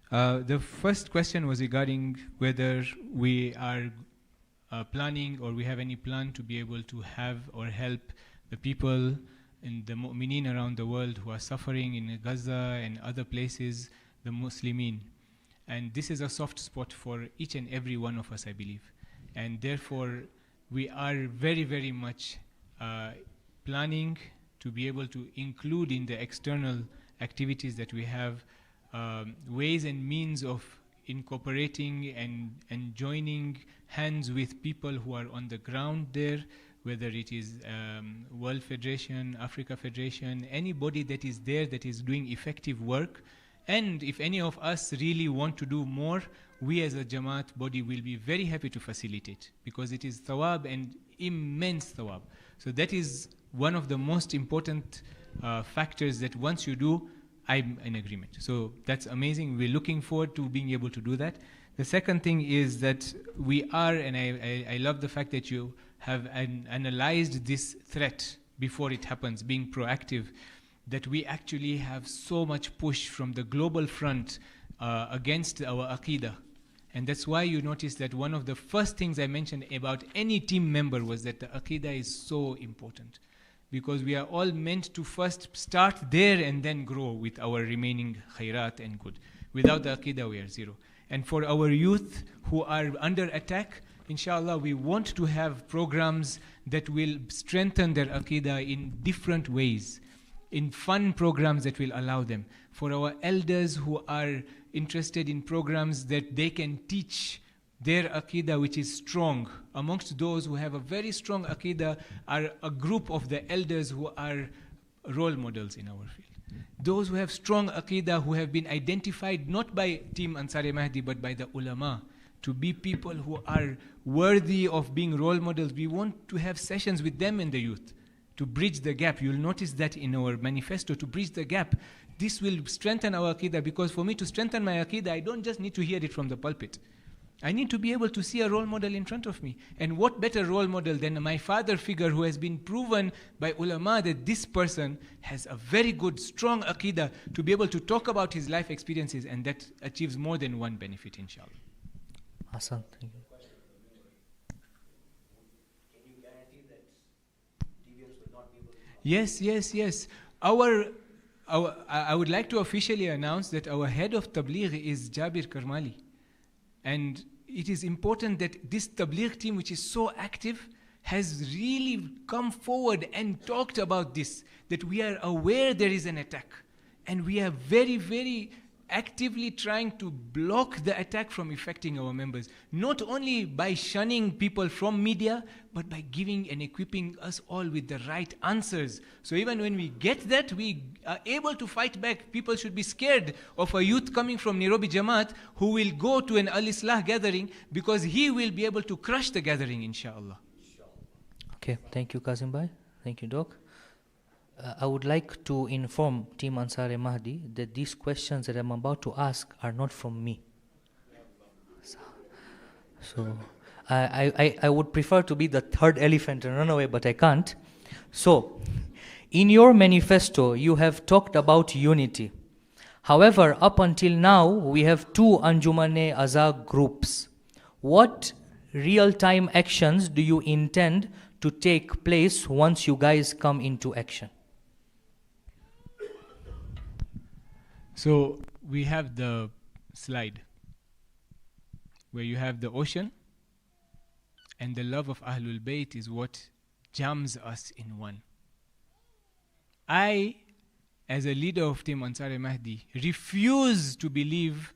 The first question was regarding whether we are planning or we have any plan to be able to have or help the people in the mu'mineen around the world who are suffering in Gaza and other places, the Muslimin. And this is a soft spot for each and every one of us, I believe. And therefore, we are very, very much planning to be able to include in the external activities that we have ways and means of incorporating and joining hands with people who are on the ground there, whether it is World Federation, Africa Federation, anybody that is there that is doing effective work. And if any of us really want to do more, we as a Jamaat body will be very happy to facilitate, because it is thawab and immense thawab. So that is one of the most important factors that once you do, I'm in agreement. So that's amazing. We're looking forward to being able to do that. The second thing is that we are, and I love the fact that you have analyzed this threat before it happens, being proactive, that we actually have so much push from the global front against our Aqidah. And that's why you notice that one of the first things I mentioned about any team member was that the Aqidah is so important. Because we are all meant to first start there and then grow with our remaining khairat and good. Without the Aqidah, we are zero. And for our youth who are under attack, inshallah, we want to have programs that will strengthen their Aqidah in different ways, in fun programs that will allow them. For our elders who are interested in programs that they can teach their Aqidah, which is strong. Amongst those who have a very strong Aqidah are a group of the elders who are role models in our field. Those who have strong Aqidah, who have been identified not by Team Ansar Mahdi but by the ulama, to be people who are worthy of being role models. We want to have sessions with them in the youth to bridge the gap. You'll notice that in our manifesto, to bridge the gap. This will strengthen our Aqidah, because for me to strengthen my Aqidah, I don't just need to hear it from the pulpit. I need to be able to see a role model in front of me. And what better role model than my father figure, who has been proven by ulama that this person has a very good, strong Aqidah, to be able to talk about his life experiences, and that achieves more than one benefit, inshallah. Hassan, thank you. Can you guarantee that deviants will not be able to... Yes. I would like to officially announce that our head of Tabligh is Jabir Karmali. And it is important that this Tabligh team, which is so active, has really come forward and talked about this, that we are aware there is an attack. And we are very, very actively trying to block the attack from affecting our members. Not only by shunning people from media, but by giving and equipping us all with the right answers. So even when we get that, we are able to fight back. People should be scared of a youth coming from Nairobi Jamaat who will go to an Al-Islah gathering, because he will be able to crush the gathering, inshallah. Okay, thank you, Kazim Bhai. Thank you, Doc. I would like to inform Team Ansar Mahdi that these questions that I'm about to ask are not from me. So I would prefer to be the third elephant and run away, but I can't. So, in your manifesto, you have talked about unity. However, up until now, we have two Anjuman-e-Azhar groups. What real-time actions do you intend to take place once you guys come into action? So we have the slide where you have the ocean, and the love of Ahlul Bayt is what jams us in one. I, as a leader of Team Ansar Mahdi, refuse to believe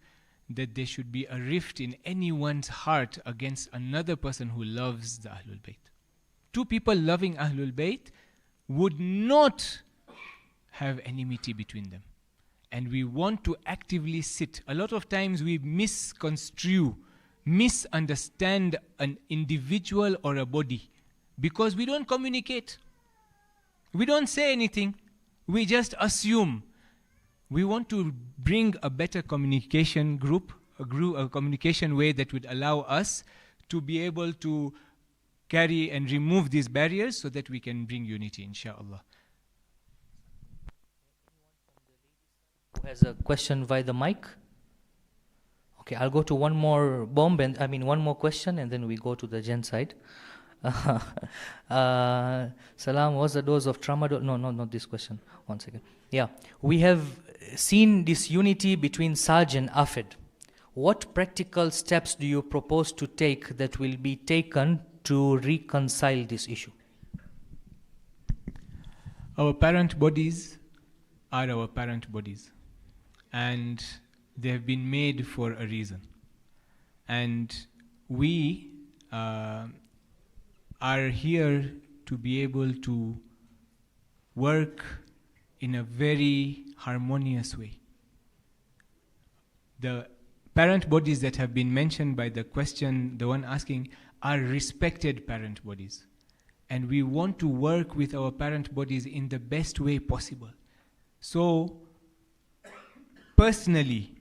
that there should be a rift in anyone's heart against another person who loves the Ahlul Bayt. Two people loving Ahlul Bayt would not have enmity between them. And we want to actively sit. A lot of times we misconstrue, misunderstand an individual or a body, because we don't communicate. We don't say anything. We just assume. We want to bring a better communication group, a communication way that would allow us to be able to carry and remove these barriers so that we can bring unity, inshallah. Who has a question via the mic? Okay, I'll go to one more one more question, and then we go to the Gen side. Salam, what's the dose of tramadol? No, not this question. One second. Yeah, we have seen this unity between Saj and Afed. What practical steps do you propose to take that will be taken to reconcile this issue? Our parent bodies are our parent bodies, and they have been made for a reason. And we are here to be able to work in a very harmonious way. The parent bodies that have been mentioned by the question, the one asking, are respected parent bodies. And we want to work with our parent bodies in the best way possible. So, personally,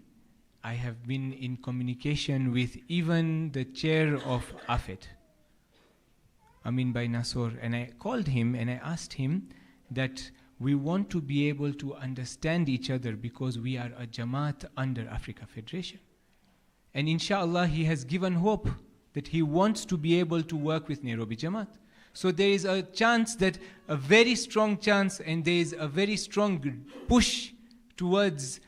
I have been in communication with even the chair of AFET, Amin Bhai Nasor, and I called him and I asked him that we want to be able to understand each other because we are a Jamaat under Africa Federation. And inshallah, he has given hope that he wants to be able to work with Nairobi Jamaat. So there is a chance, that a very strong chance, and there is a very strong push towards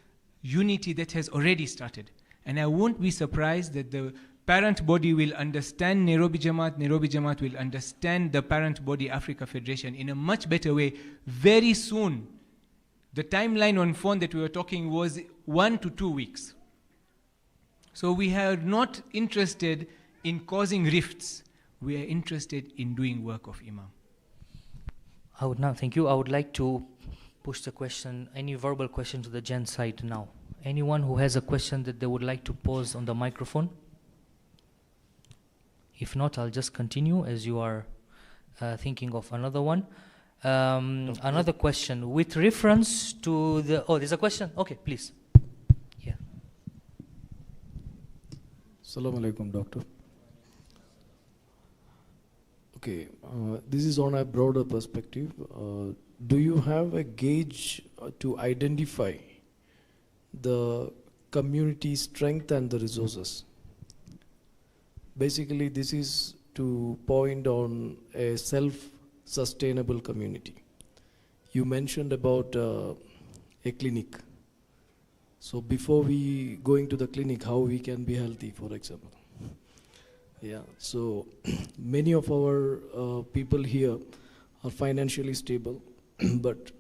unity that has already started. And I won't be surprised that the parent body will understand Nairobi Jamaat will understand the parent body Africa Federation in a much better way very soon. The timeline on phone that we were talking was 1 to 2 weeks. So we are not interested in causing rifts. We are interested in doing work of Imam. Thank you. I would like to push the question, any verbal question to the Gen side now. Anyone who has a question that they would like to pose on the microphone? If not, I'll just continue as you are thinking of another one. Another question with reference to the... Oh, there's a question? Okay, please. Yeah. Assalamu alaikum, Doctor. Okay, this is on a broader perspective. Do you have a gauge to identify the community strength and the resources? Basically, this is to point on a self-sustainable community. You mentioned about a clinic. So before we going to the clinic, how we can be healthy, for example. Yeah, so many of our people here are financially stable, but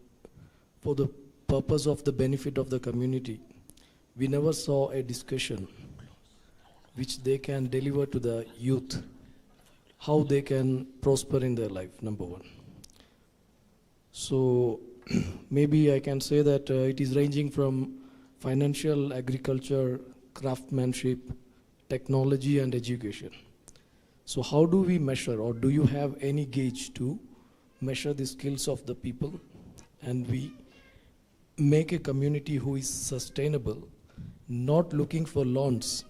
for the purpose of the benefit of the community, we never saw a discussion which they can deliver to the youth, how they can prosper in their life, number one. So maybe I can say that it is ranging from financial, agriculture, craftsmanship, technology and education. So how do we measure, or do you have any gauge to measure the skills of the people, and we make a community who is sustainable, not looking for loans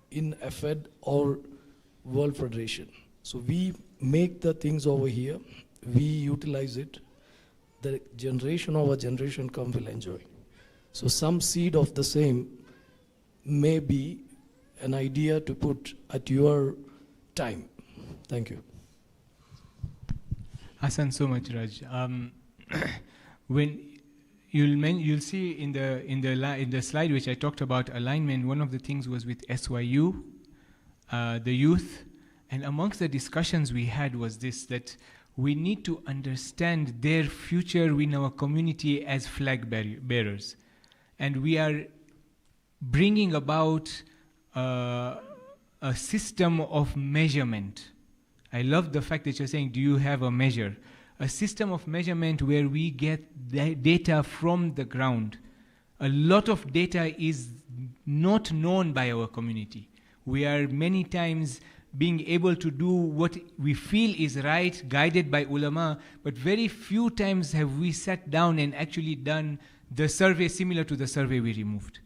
in AFED or World Federation? So we make the things over here, we utilize it, the generation of our generation come will enjoy. So some seed of the same may be an idea to put at your time. Thank you. Hassan, so much, Raj. When you'll see in the slide which I talked about alignment, one of the things was with SYU, the youth, and amongst the discussions we had was this, that we need to understand their future in our community as flag bearers. And we are bringing about a system of measurement. I love the fact that you're saying, do you have a measure? A system of measurement where we get data from the ground. A lot of data is not known by our community. We are many times being able to do what we feel is right, guided by ulama, but very few times have we sat down and actually done the survey similar to the survey we removed.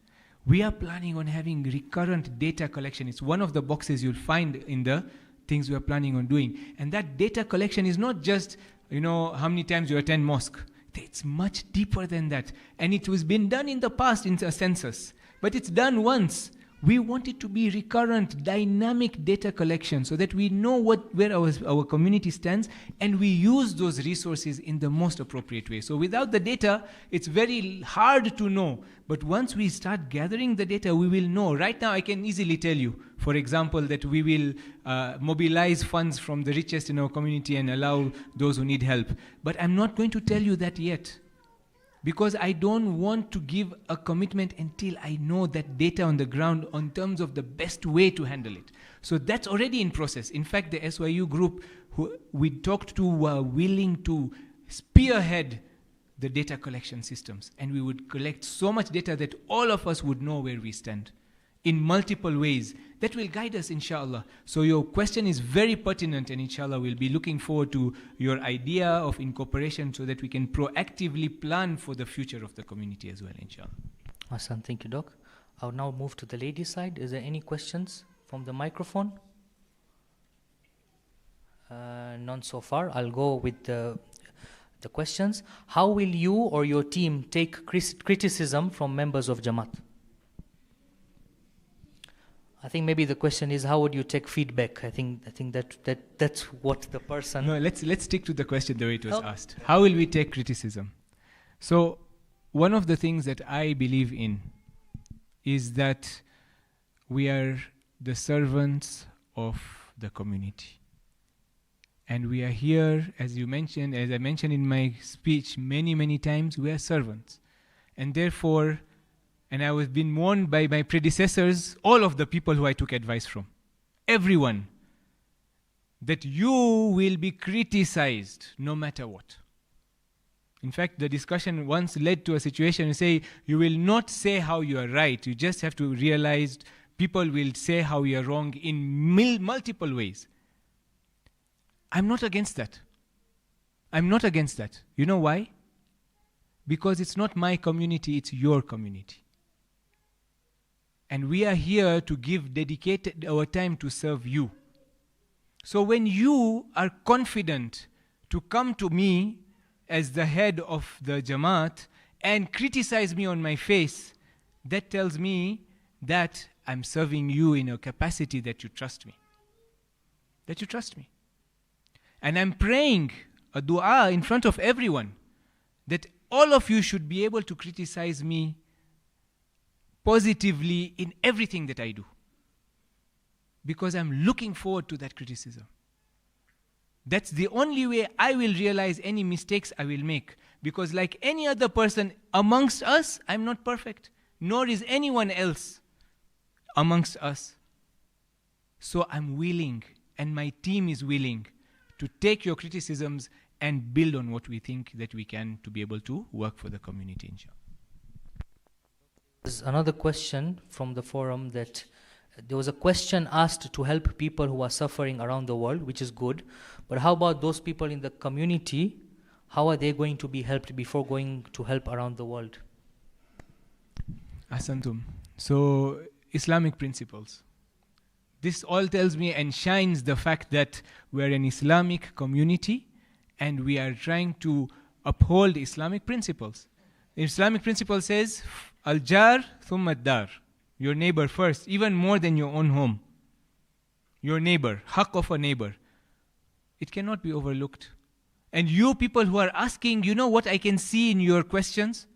We are planning on having recurrent data collection. It's one of the boxes you'll find in the things we are planning on doing. And that data collection is not just, how many times you attend mosque. It's much deeper than that. And it was been done in the past in a census. But it's done once. We want it to be recurrent, dynamic data collection so that we know where our community stands and we use those resources in the most appropriate way. So without the data, it's very hard to know. But once we start gathering the data, we will know. Right now, I can easily tell you, for example, that we will mobilize funds from the richest in our community and allow those who need help. But I'm not going to tell you that yet, because I don't want to give a commitment until I know that data on the ground in terms of the best way to handle it. So that's already in process. In fact, the SYU group who we talked to were willing to spearhead the data collection systems. And we would collect so much data that all of us would know where we stand in multiple ways. That will guide us, inshallah. So your question is very pertinent, and inshallah we'll be looking forward to your idea of incorporation so that we can proactively plan for the future of the community as well, inshallah. Awesome, thank you, Doc. I'll now move to the ladies' side. Is there any questions from the microphone? None so far. I'll go with the questions. How will you or your team take criticism from members of Jamaat? I think maybe the question is, how would you take feedback? I think that's what the person... No, let's stick to the question the way it was asked. How will we take criticism? So one of the things that I believe in is that we are the servants of the community. And we are here, as you mentioned, as I mentioned in my speech many, many times, we are servants. And therefore... And I was being warned by my predecessors, all of the people who I took advice from, everyone, that you will be criticized no matter what. In fact, the discussion once led to a situation you say, you will not say how you are right. You just have to realize people will say how you are wrong in multiple ways. I'm not against that. I'm not against that. You know why? Because it's not my community, it's your community. And we are here to dedicate our time to serve you. So when you are confident to come to me as the head of the Jamaat and criticize me on my face, that tells me that I'm serving you in a capacity that you trust me. That you trust me. And I'm praying a dua in front of everyone that all of you should be able to criticize me positively in everything that I do, because I'm looking forward to that criticism. That's the only way I will realize any mistakes I will make, because like any other person amongst us, I'm not perfect, nor is anyone else amongst us. So I'm willing, and my team is willing, to take your criticisms and build on what we think that we can to be able to work for the community, inshallah. There's another question from the forum that there was a question asked to help people who are suffering around the world, which is good. But how about those people in the community? How are they going to be helped before going to help around the world? Asantum. So, Islamic principles. This all tells me and shines the fact that we're an Islamic community and we are trying to uphold Islamic principles. The Islamic principle says, Al-jar thumma ad-dar. Your neighbor first, even more than your own home. Your neighbor, haqq of a neighbor. It cannot be overlooked. And you people who are asking, you know what I can see in your questions?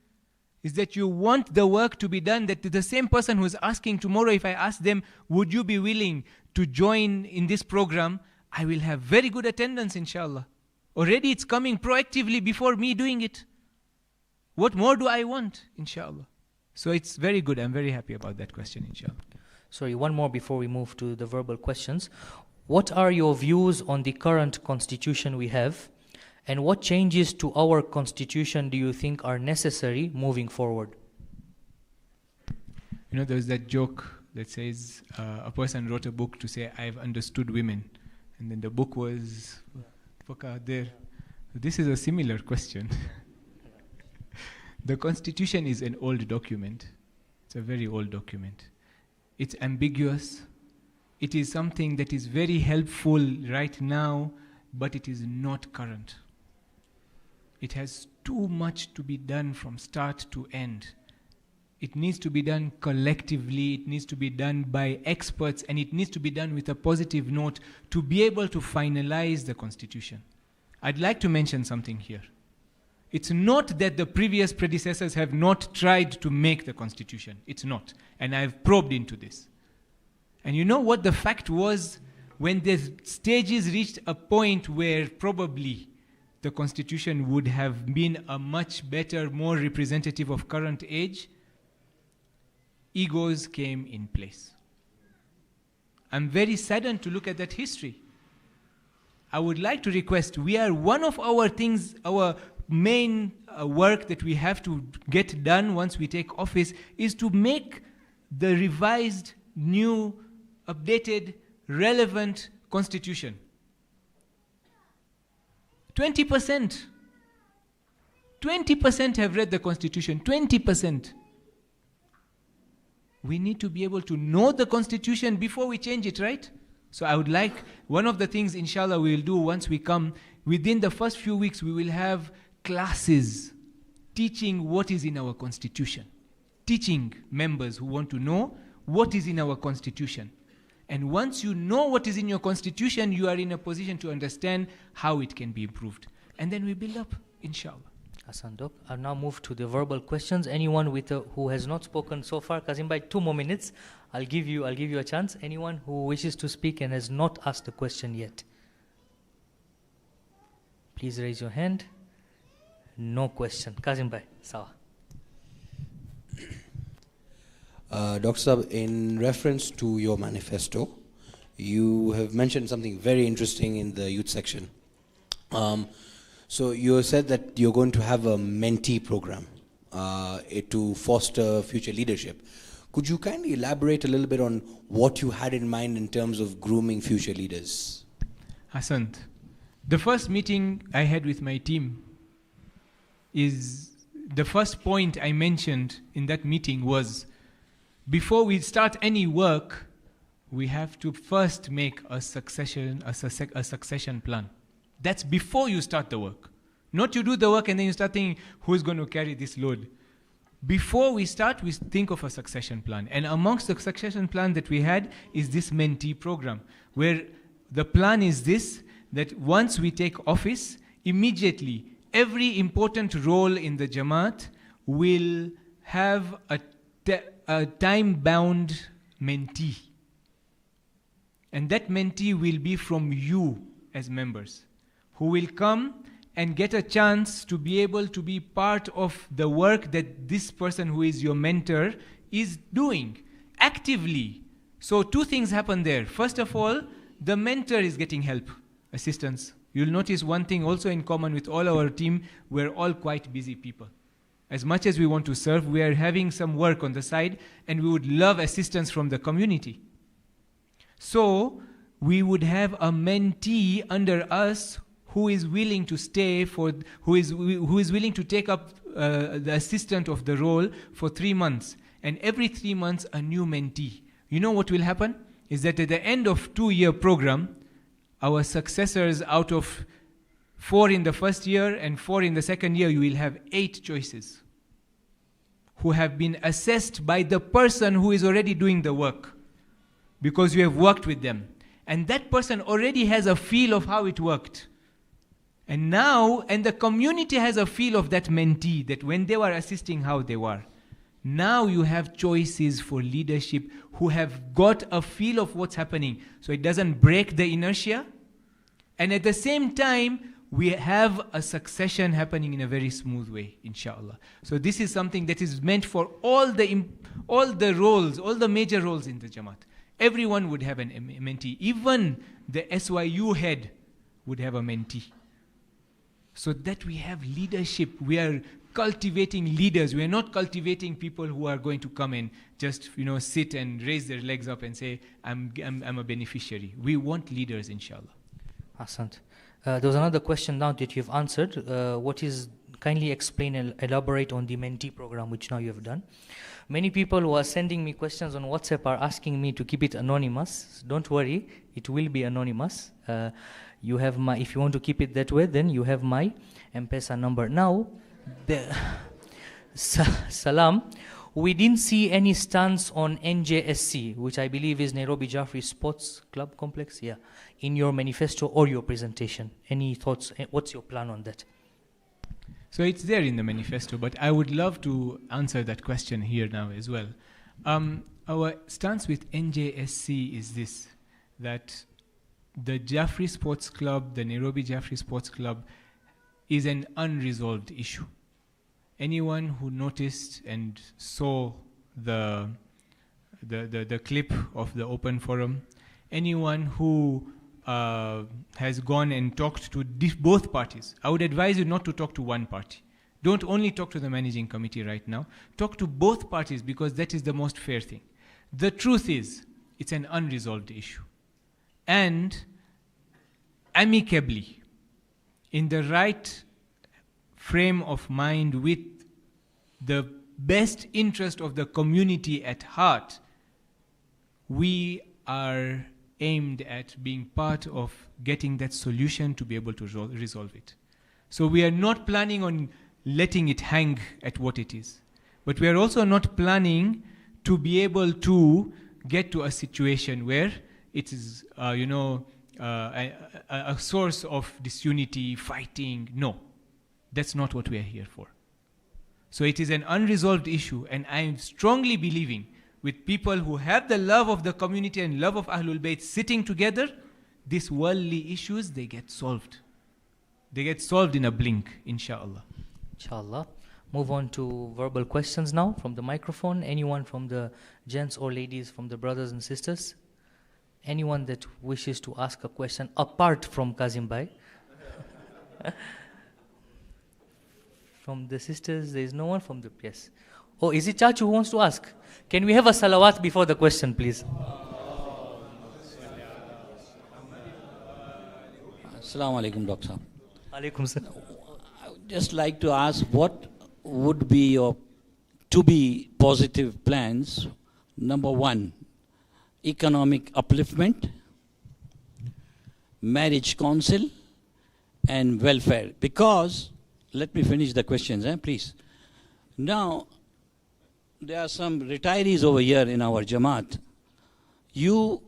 Is that you want the work to be done, that the same person who is asking tomorrow, if I ask them, would you be willing to join in this program? I will have very good attendance, inshallah. Already it's coming proactively before me doing it. What more do I want, inshallah? So it's very good. I'm very happy about that question, inshallah. Sorry, one more before we move to the verbal questions. What are your views on the current constitution we have? And what changes to our constitution do you think are necessary moving forward? You know, there's that joke that says a person wrote a book to say, I've understood women. And then the book was there. This is a similar question. The Constitution is an old document. It's a very old document. It's ambiguous. It is something that is very helpful right now, but it is not current. It has too much to be done from start to end. It needs to be done collectively, it needs to be done by experts, and it needs to be done with a positive note to be able to finalize the constitution. I'd like to mention something here. It's not that the previous predecessors have not tried to make the constitution. It's not. And I've probed into this. And you know what the fact was? When the stages reached a point where probably the constitution would have been a much better, more representative of current age, egos came in place. I'm very saddened to look at that history. I would like to request, we are one of our things, our main work that we have to get done once we take office is to make the revised, new, updated, relevant constitution. 20%. 20% have read the constitution. 20%. We need to be able to know the constitution before we change it, right? So I would like, one of the things inshallah we will do once we come, within the first few weeks we will have classes teaching what is in our constitution. Teaching members who want to know what is in our constitution. And once you know what is in your constitution, you are in a position to understand how it can be improved. And then we build up, inshallah. Hasan Dok. I'll now move to the verbal questions. Anyone with who has not spoken so far, Kazim Bhai, 2 more minutes. I'll give you a chance. Anyone who wishes to speak and has not asked a question yet, please raise your hand. No question. Kazim Bhai, sawa. Dr. Saab, in reference to your manifesto, you have mentioned something very interesting in the youth section. So you said that you're going to have a mentee program to foster future leadership. Could you kindly elaborate a little bit on what you had in mind in terms of grooming future leaders? Hassan, the first meeting I had with my team is, the first point I mentioned in that meeting was, before we start any work, we have to first make a succession plan. That's before you start the work. Not you do the work and then you start thinking, who's going to carry this load? Before we start, we think of a succession plan. And amongst the succession plan that we had is this mentee program, where the plan is this, that once we take office, immediately, every important role in the Jamaat will have a time-bound mentee. And that mentee will be from you as members, who will come and get a chance to be able to be part of the work that this person who is your mentor is doing actively. So 2 things happen there. First of all, the mentor is getting help, assistance. You'll notice one thing also in common with all our team, we're all quite busy people. As much as we want to serve, we are having some work on the side and we would love assistance from the community. So we would have a mentee under us who is willing to stay who is willing to take up the assistant of the role for 3 months. And every 3 months, a new mentee. You know what will happen? Is that at the end of 2-year program, our successors, out of 4 in the first year and 4 in the second year, you will have 8 choices who have been assessed by the person who is already doing the work, because you have worked with them. And that person already has a feel of how it worked. And the community has a feel of that mentee, that when they were assisting, how they were. Now you have choices for leadership who have got a feel of what's happening. So it doesn't break the inertia. And at the same time, we have a succession happening in a very smooth way, inshallah. So this is something that is meant for all the roles, all the major roles in the Jamaat. Everyone would have a mentee. Even the SYU head would have a mentee. So that we have leadership. We are cultivating leaders. We are not cultivating people who are going to come and just sit and raise their legs up and say, I'm a beneficiary. We want leaders, inshallah. Ahsant. There was another question now that you've answered. Kindly explain and elaborate on the mentee program, which now you have done. Many people who are sending me questions on WhatsApp are asking me to keep it anonymous. Don't worry, it will be anonymous. You have if you want to keep it that way, then you have my M-Pesa number. Now, Salam, we didn't see any stance on NJSC, which I believe is Nairobi Jaffrey Sports Club Complex, yeah, in your manifesto or your presentation. Any thoughts? What's your plan on that? So it's there in the manifesto, but I would love to answer that question here now as well. Our stance with NJSC is this, that the Jaffrey Sports Club, the Nairobi Jaffrey Sports Club, is an unresolved issue. Anyone who noticed and saw the clip of the open forum, anyone who has gone and talked to both parties, I would advise you not to talk to one party. Don't only talk to the managing committee right now. Talk to both parties, because that is the most fair thing. The truth is, it's an unresolved issue. And amicably, in the right frame of mind, with the best interest of the community at heart, we are aimed at being part of getting that solution to be able to resolve it. So we are not planning on letting it hang at what it is. But we are also not planning to be able to get to a situation where it is, a source of disunity, fighting. No, that's not what we are here for. So it is an unresolved issue, and I am strongly believing with people who have the love of the community and love of Ahlul Bayt sitting together, these worldly issues, they get solved. They get solved in a blink, inshallah. Inshallah. Move on to verbal questions now from the microphone. Anyone from the gents or ladies, from the brothers and sisters? Anyone that wishes to ask a question apart from Kazim Bhai? From the sisters, there is no one from the... Yes. Oh, is it Chachu who wants to ask? Can we have a salawat before the question, please? Assalamu alaikum, Dr. Saab. Alaikum salam. I would just like to ask, what would be your to-be positive plans? Number one, economic upliftment, marriage council, and welfare. Because, let me finish the questions, please. Now, there are some retirees over here in our Jamaat. You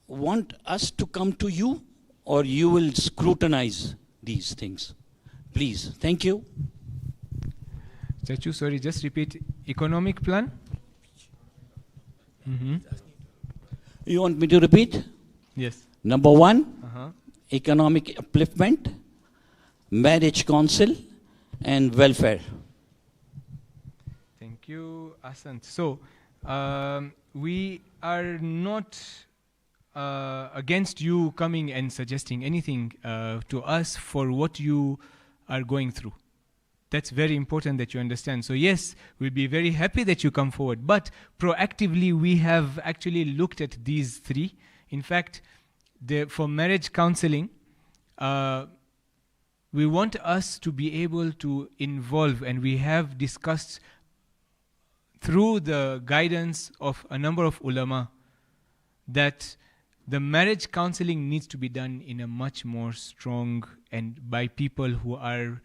want us to come to you, or you will scrutinize these things? Please. Thank you. Chachu, sorry, just repeat. Economic plan? Mm-hmm. You want me to repeat? Yes. Number one, economic upliftment, marriage council, and welfare. Thank you, Asant. So, we are not against you coming and suggesting anything to us for what you are going through. That's very important that you understand. So yes, we'll be very happy that you come forward. But proactively, we have actually looked at these three. In fact, for marriage counseling, we want us to be able to involve, and we have discussed through the guidance of a number of ulama, that the marriage counseling needs to be done in a much more strong and by people who are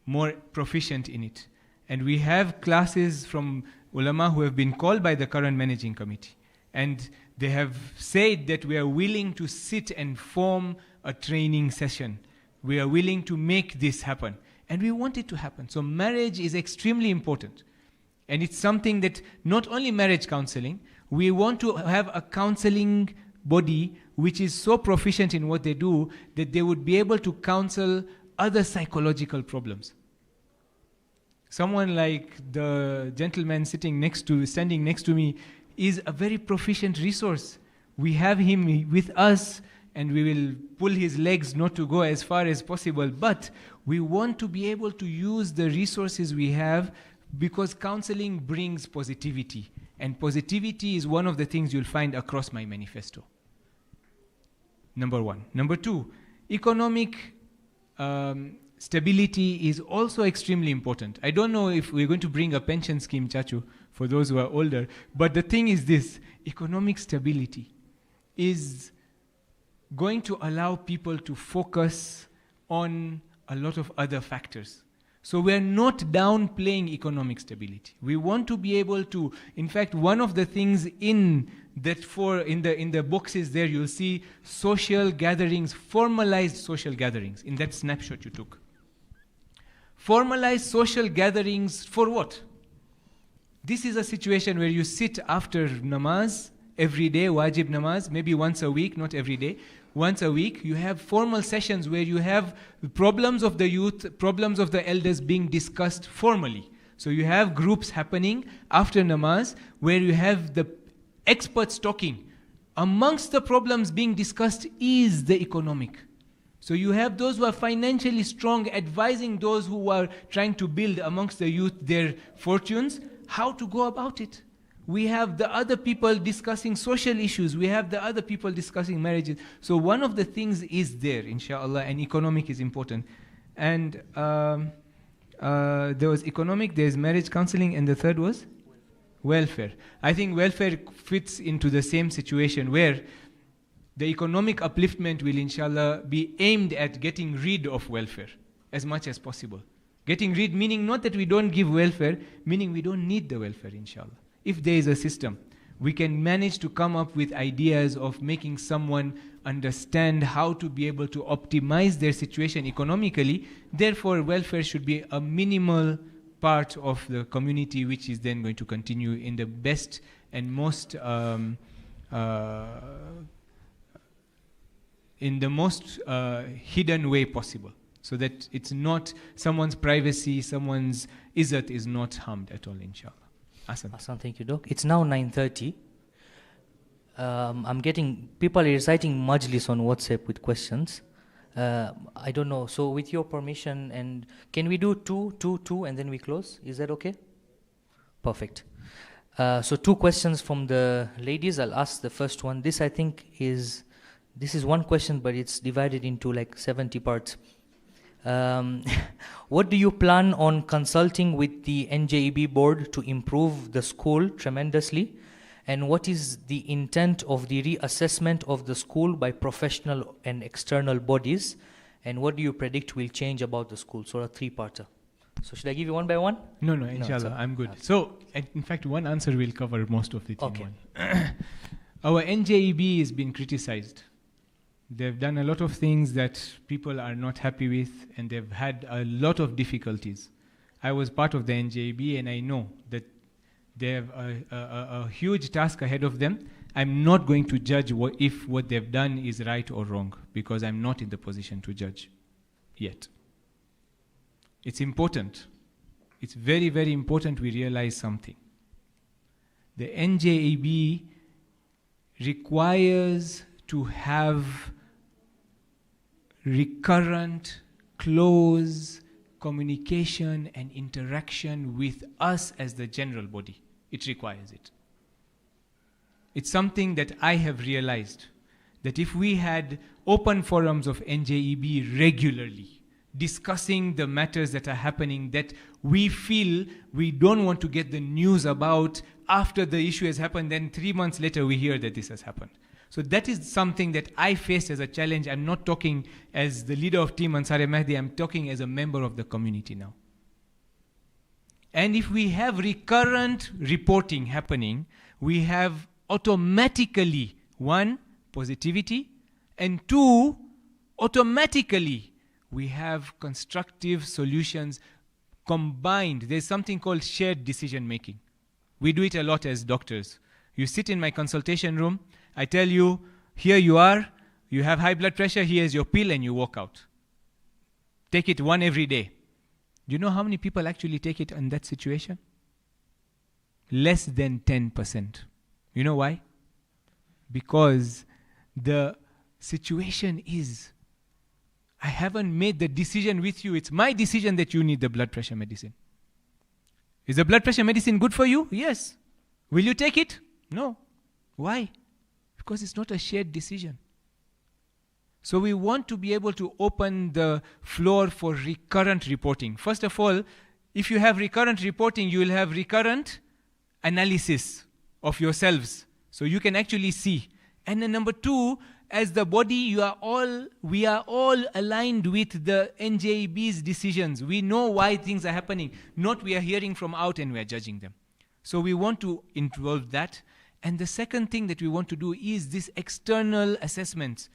more proficient in it. And we have classes from ulama who have been called by the current managing committee. And they have said that we are willing to sit and form a training session. We are willing to make this happen. And we want it to happen. So marriage is extremely important. And it's something that not only marriage counseling, we want to have a counseling body which is so proficient in what they do that they would be able to counsel other psychological problems. Someone like the gentleman standing next to me is a very proficient resource. We have him with us, and we will pull his legs not to go as far as possible, but we want to be able to use the resources we have, because counseling brings positivity, and positivity is one of the things you'll find across my manifesto. Number one. Number two, economic stability is also extremely important. I don't know if we're going to bring a pension scheme, Chachu, for those who are older, but the thing is this: economic stability is going to allow people to focus on a lot of other factors. So we are not downplaying economic stability. We want to be able to, in fact, one of the things in the boxes there, you'll see social gatherings, formalized social gatherings, in that snapshot you took. Formalized social gatherings for what? This is a situation where you sit after namaz, every day, wajib namaz, maybe once a week, not every day. Once a week, you have formal sessions where you have problems of the youth, problems of the elders being discussed formally. So you have groups happening after namaz where you have the experts talking. Amongst the problems being discussed is the economic. So you have those who are financially strong advising those who are trying to build amongst the youth their fortunes, how to go about it. We have the other people discussing social issues. We have the other people discussing marriages. So one of the things is there, inshallah, and economic is important. And there was economic, there's marriage counseling, and the third was? Welfare. I think welfare fits into the same situation where the economic upliftment will, inshallah, be aimed at getting rid of welfare as much as possible. Getting rid meaning not that we don't give welfare, meaning we don't need the welfare, inshallah. If there is a system, we can manage to come up with ideas of making someone understand how to be able to optimize their situation economically. Therefore, welfare should be a minimal part of the community, which is then going to continue in the best and most hidden way possible, so that it's not someone's privacy, someone's izzat is not harmed at all, inshallah. Hasan, thank you, Doc. It's now 9:30. I'm getting people reciting majlis on WhatsApp with questions. I don't know. So with your permission, and can we do two, and then we close? Is that okay? Perfect. So 2 questions from the ladies. I'll ask the first one. This, I think, is one question, but it's divided into like 70 parts. What do you plan on consulting with the NJEB board to improve the school tremendously? And what is the intent of the reassessment of the school by professional and external bodies? And what do you predict will change about the school? So a 3-parter. So should I give you one by one? No, inshallah, I'm good. So, in fact, one answer will cover most of it. Okay. In one. Our NJEB has been criticized. They've done a lot of things that people are not happy with, and they've had a lot of difficulties. I was part of the NJEB, and I know that they have a huge task ahead of them. I'm not going to judge if what they've done is right or wrong, because I'm not in the position to judge yet. It's important. It's very, very important we realize something. The NJEB requires to have recurrent, close communication and interaction with us as the general body. It requires it. It's something that I have realized, that if we had open forums of NJEB regularly, discussing the matters that are happening that we feel we don't want to get the news about after the issue has happened, then 3 months later we hear that this has happened. So that is something that I faced as a challenge. I'm not talking as the leader of Team Ansar Mahdi, I'm talking as a member of the community now. And if we have recurrent reporting happening, we have automatically, 1, positivity, and 2, automatically we have constructive solutions combined. There's something called shared decision making. We do it a lot as doctors. You sit in my consultation room, I tell you, here you are, you have high blood pressure, here's your pill, and you walk out. Take it 1 every day. Do you know how many people actually take it in that situation? Less than 10%. You know why? Because the situation is, I haven't made the decision with you. It's my decision that you need the blood pressure medicine. Is the blood pressure medicine good for you? Yes. Will you take it? No. Why? Because it's not a shared decision. So we want to be able to open the floor for recurrent reporting. First of all, if you have recurrent reporting, you will have recurrent analysis of yourselves. So you can actually see. And then number 2, as the body, we are all aligned with the NJB's decisions. We know why things are happening, not we are hearing from out and we are judging them. So we want to involve that. And the second thing that we want to do is this external assessments.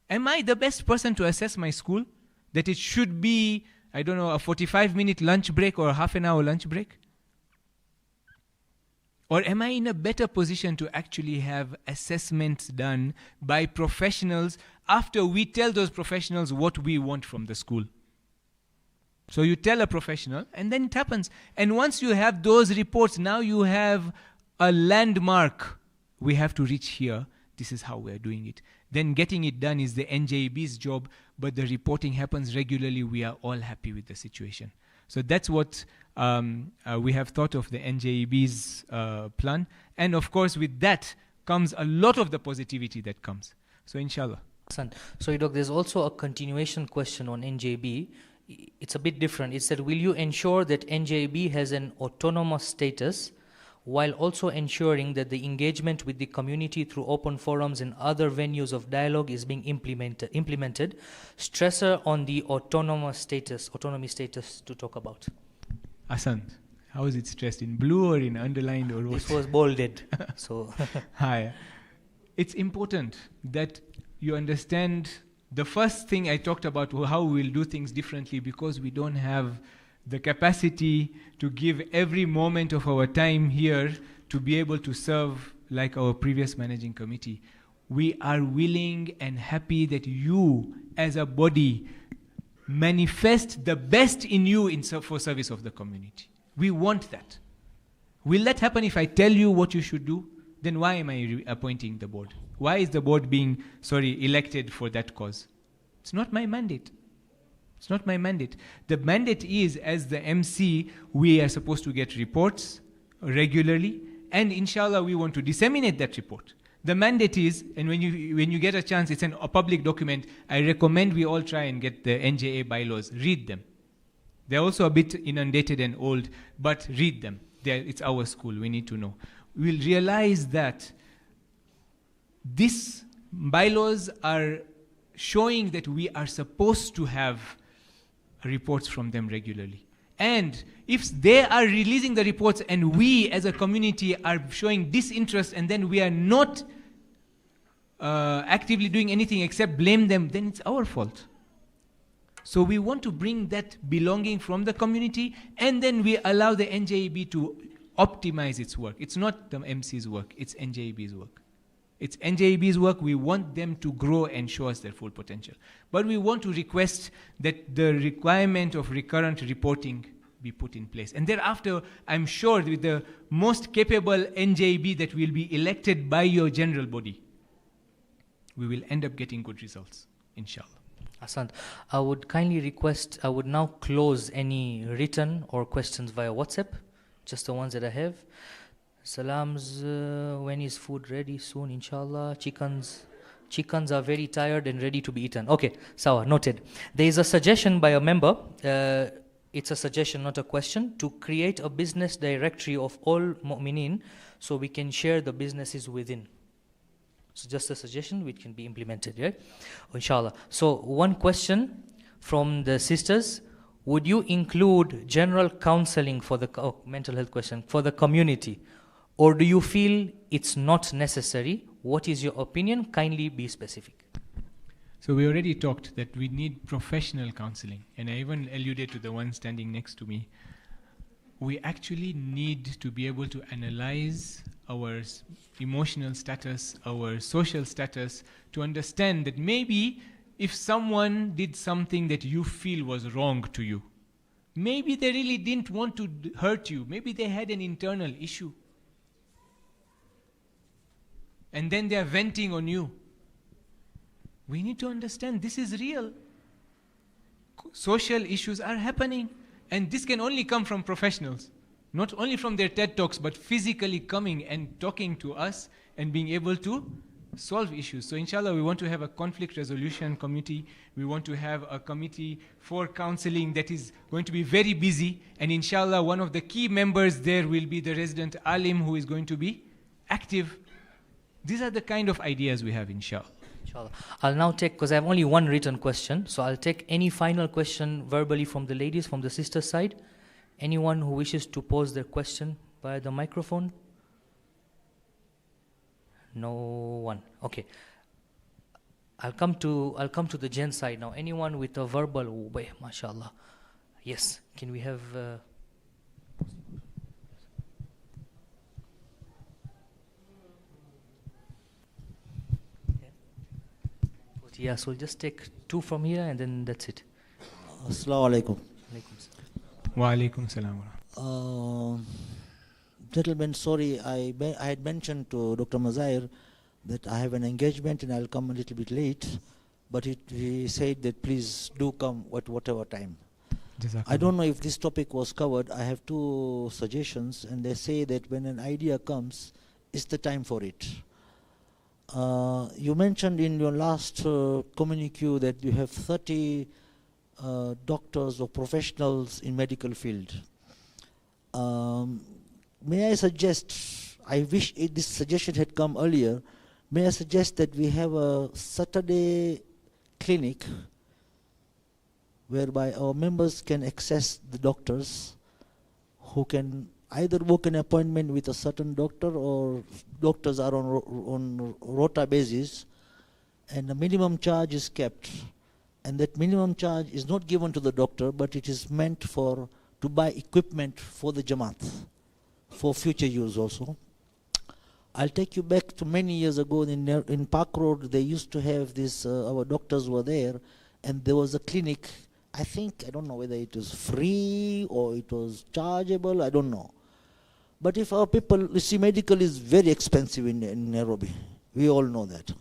Am I the best person to assess my school? That it should be, I don't know, a 45-minute lunch break or a half an hour lunch break? Or am I in a better position to actually have assessments done by professionals after we tell those professionals what we want from the school? So you tell a professional and then it happens. And once you have those reports, now you have a landmark. We have to reach here. This is how we are doing it. Then getting it done is the NJB's job, but the reporting happens regularly. We are all happy with the situation. So that's what we have thought of the NJB's plan. And of course, with that comes a lot of the positivity that comes. So inshallah. So, Doc, there's also a continuation question on NJB. It's a bit different. It said, will you ensure that NJB has an autonomous status while also ensuring that the engagement with the community through open forums and other venues of dialogue is being implemented? Stressor on the autonomy status to talk about. Asant, how is it stressed? In blue or in underlined or what? This was bolded. So Hi. It's important that you understand the first thing I talked about, how we'll do things differently, because we don't have the capacity to give every moment of our time here to be able to serve like our previous managing committee. We are willing and happy that you as a body manifest the best in you for service of the community. We want that. Will that happen if I tell you what you should do? Then why am I appointing the board? Why is the board being, elected for that cause? It's not my mandate. It's not my mandate. The mandate is, as the MC, we are supposed to get reports regularly, and inshallah we want to disseminate that report. The mandate is, and when you get a chance, it's a public document. I recommend we all try and get the NJA bylaws. Read them. They're also a bit inundated and old, but read them. It's our school. We need to know. We'll realize that these bylaws are showing that we are supposed to have reports from them regularly. And if they are releasing the reports and we as a community are showing disinterest and then we are not actively doing anything except blame them, then it's our fault. So we want to bring that belonging from the community, and then we allow the NJB to optimize its work. It's not the MC's work, it's NJB's work. It's NJB's work. We want them to grow and show us their full potential. But we want to request that the requirement of recurrent reporting be put in place. And thereafter, I'm sure with the most capable NJB that will be elected by your general body, we will end up getting good results, inshallah. Asant, I would kindly request, I would now close any written or questions via WhatsApp, just the ones that I have. Salams, when is food ready? Soon, inshallah. Chickens are very tired and ready to be eaten. Okay, Sawa, noted. There is a suggestion by a member, it's a suggestion, not a question, to create a business directory of all mu'mineen so we can share the businesses within. So just a suggestion which can be implemented, right? Inshallah. So one question from the sisters: would you include general counseling for the mental health question for the community, or do you feel it's not necessary? What is your opinion? Kindly be specific. So we already talked that we need professional counseling, and I even alluded to the one standing next to me. We actually need to be able to analyze our emotional status, our social status, to understand that maybe if someone did something that you feel was wrong to you, maybe they really didn't want to hurt you, maybe they had an internal issue, and then they are venting on you. We need to understand this is real. Social issues are happening, and this can only come from professionals. Not only from their TED Talks, but physically coming and talking to us and being able to solve issues. So inshallah, we want to have a conflict resolution committee. We want to have a committee for counseling that is going to be very busy. And inshallah, one of the key members there will be the resident alim who is going to be active. These are the kind of ideas we have, inshallah. Inshallah. I'll now take, because I have only one written question, so I'll take any final question verbally from the ladies, from the sister side. Anyone who wishes to pose their question via the microphone? No one. Okay. I'll come to the gent side now. Anyone with a verbal, mashallah. Yes. Can we have yeah, so we'll just take two from here and then that's it. Assalamu alaikum. Wa alaikum salam. Gentlemen, sorry, I had mentioned to Dr. Mazair that I have an engagement and I'll come a little bit late, but he said that please do come at whatever time. I don't know if this topic was covered. I have two suggestions, and they say that when an idea comes, it's the time for it. You mentioned in your last communique that you have 30 doctors or professionals in medical field. May I suggest, I wish this suggestion had come earlier, may I suggest that we have a Saturday clinic whereby our members can access the doctors who can either book an appointment with a certain doctor, or doctors are on rota basis, and the minimum charge is kept. And that minimum charge is not given to the doctor, but it is meant to buy equipment for the Jamaat, for future use also. I'll take you back to many years ago in Park Road. They used to have this, our doctors were there, and there was a clinic. I think, I don't know whether it was free or it was chargeable, I don't know. But if our people, you see, medical is very expensive in Nairobi. We all know that.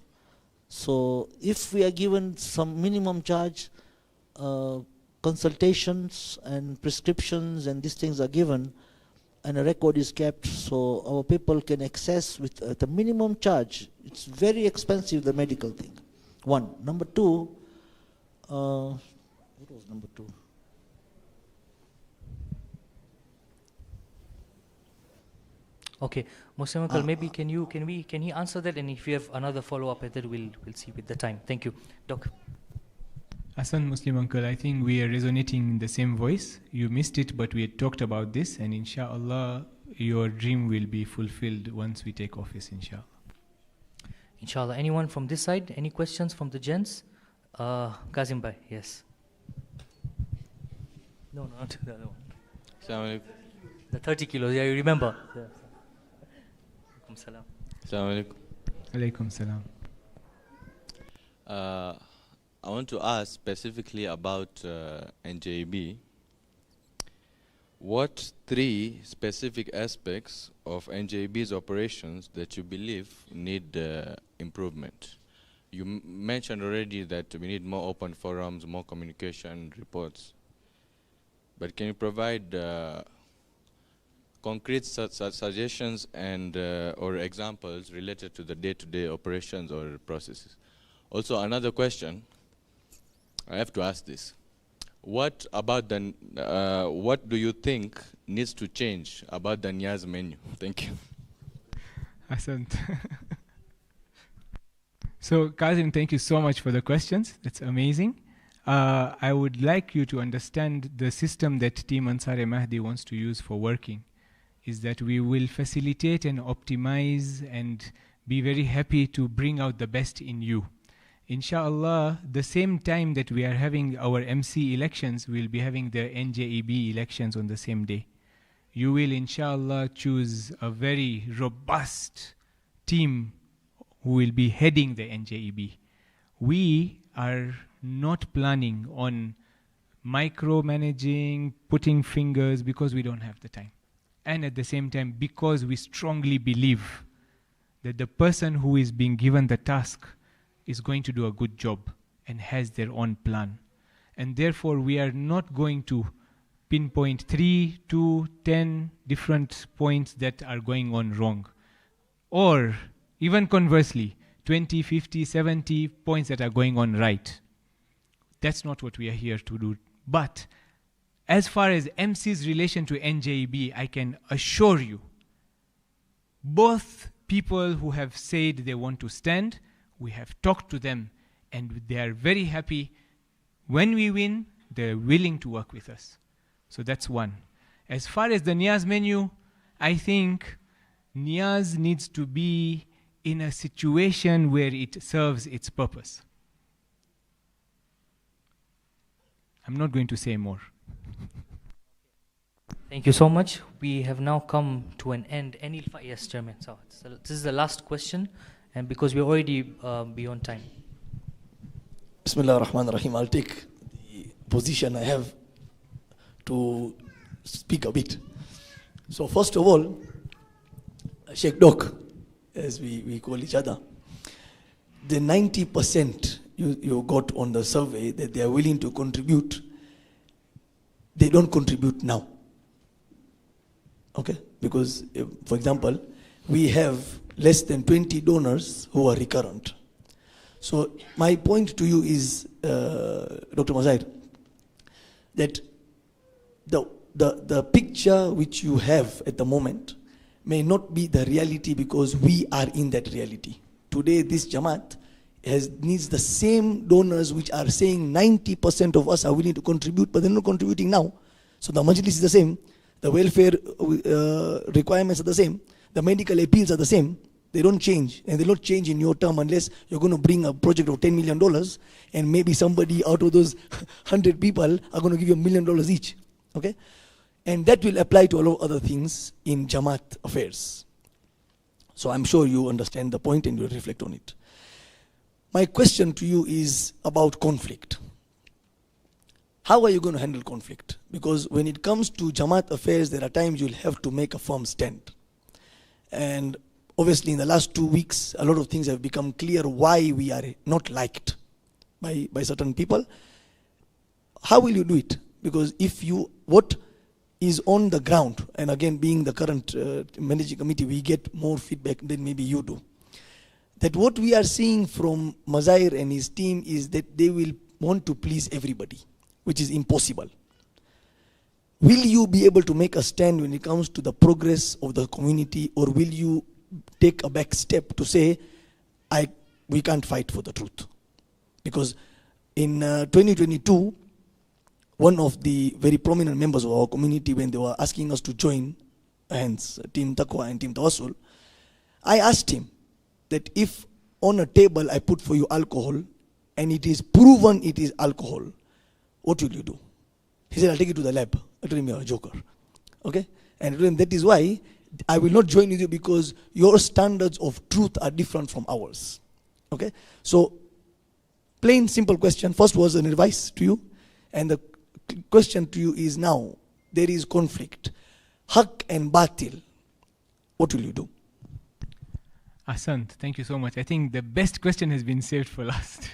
So if we are given some minimum charge, consultations and prescriptions and these things are given, and a record is kept, so our people can access with the minimum charge. It's very expensive, the medical thing. One. Number two, what was number two? Okay, Muslim uncle, maybe can he answer that, and if you have another follow-up, that we'll see with the time. Thank you, Doc. Hassan, Muslim uncle, I think we are resonating in the same voice. You missed it, but we had talked about this, and inshallah, your dream will be fulfilled once we take office, inshallah. Inshallah. Anyone from this side? Any questions from the gents? Kazim Bhai, yes. No, not the other one. The 30 kilos, yeah, you remember. Yeah. Alaikum salam. Assalamu alaikum. Alaikum salam. I want to ask specifically about NJB. What three specific aspects of NJB's operations that you believe need improvement? You mentioned already that we need more open forums, more communication, reports. But can you provide concrete suggestions and or examples related to the day-to-day operations or processes? Also, another question, I have to ask this. What about the, what do you think needs to change about the Niyaz menu? Thank you. Asant. So, Kazim, thank you so much for the questions. That's amazing. I would like you to understand the system that Team Ansar Mahdi wants to use for working is that we will facilitate and optimize and be very happy to bring out the best in you. Inshallah, the same time that we are having our MC elections, we'll be having the NJEB elections on the same day. You will, inshallah, choose a very robust team who will be heading the NJEB. We are not planning on micromanaging, putting fingers, because we don't have the time. And at the same time, because we strongly believe that the person who is being given the task is going to do a good job and has their own plan. And therefore, we are not going to pinpoint 3 to 10 different points that are going on wrong. Or even conversely, 20, 50, 70 points that are going on right. That's not what we are here to do. But as far as MC's relation to NJB, I can assure you, both people who have said they want to stand We have talked to them, and they are very happy. When we win, they're willing to work with us. So that's one. As far as the Niyaz menu, I think Niyaz needs to be in a situation where it serves its purpose. I'm not going to say more. Thank you so much. We have now come to an end. Yes, Chairman. So this is the last question, and because we're already beyond time. Bismillah ar-Rahman ar-Rahim. I'll take the position I have to speak a bit. So first of all, Sheikh Doc, as we call each other, the 90% you got on the survey that they are willing to contribute, they don't contribute now. Okay? Because, for example, we have less than 20 donors who are recurrent. So my point to you is, Dr. Mazair, that the picture which you have at the moment may not be the reality because we are in that reality. Today, this Jamaat needs the same donors which are saying 90% of us are willing to contribute, but they're not contributing now. So the Majlis is the same, the welfare requirements are the same, the medical appeals are the same. They don't change, and they don't change in your term unless you're going to bring a project of $10 million, and maybe somebody out of those 100 people are going to give you $1 million each. Okay? And that will apply to a lot of other things in Jamaat affairs. So I'm sure you understand the point and you'll reflect on it. My question to you is about conflict. How are you going to handle conflict? Because when it comes to Jamaat affairs, there are times you'll have to make a firm stand. And obviously in the last 2 weeks, a lot of things have become clear why we are not liked by certain people. How will you do it? Because what is on the ground, and again being the current managing committee, we get more feedback than maybe you do. That what we are seeing from Mazair and his team is that they will want to please everybody, which is impossible. Will you be able to make a stand when it comes to the progress of the community, or will you take a back step to say, we can't fight for the truth? Because in 2022, one of the very prominent members of our community, when they were asking us to join hands, Team Taqwa and Team Tawassul, I asked him that if on a table I put for you alcohol and it is proven it is alcohol, what will you do? He said, I'll take it to the lab. I told him, you're a joker. Okay? And I told him, that is why I will not join with you, because your standards of truth are different from ours. Okay? So, plain, simple question. First was an advice to you, and the question to you is now, there is conflict. Haq and Batil, what will you do? Asant, thank you so much. I think the best question has been saved for last.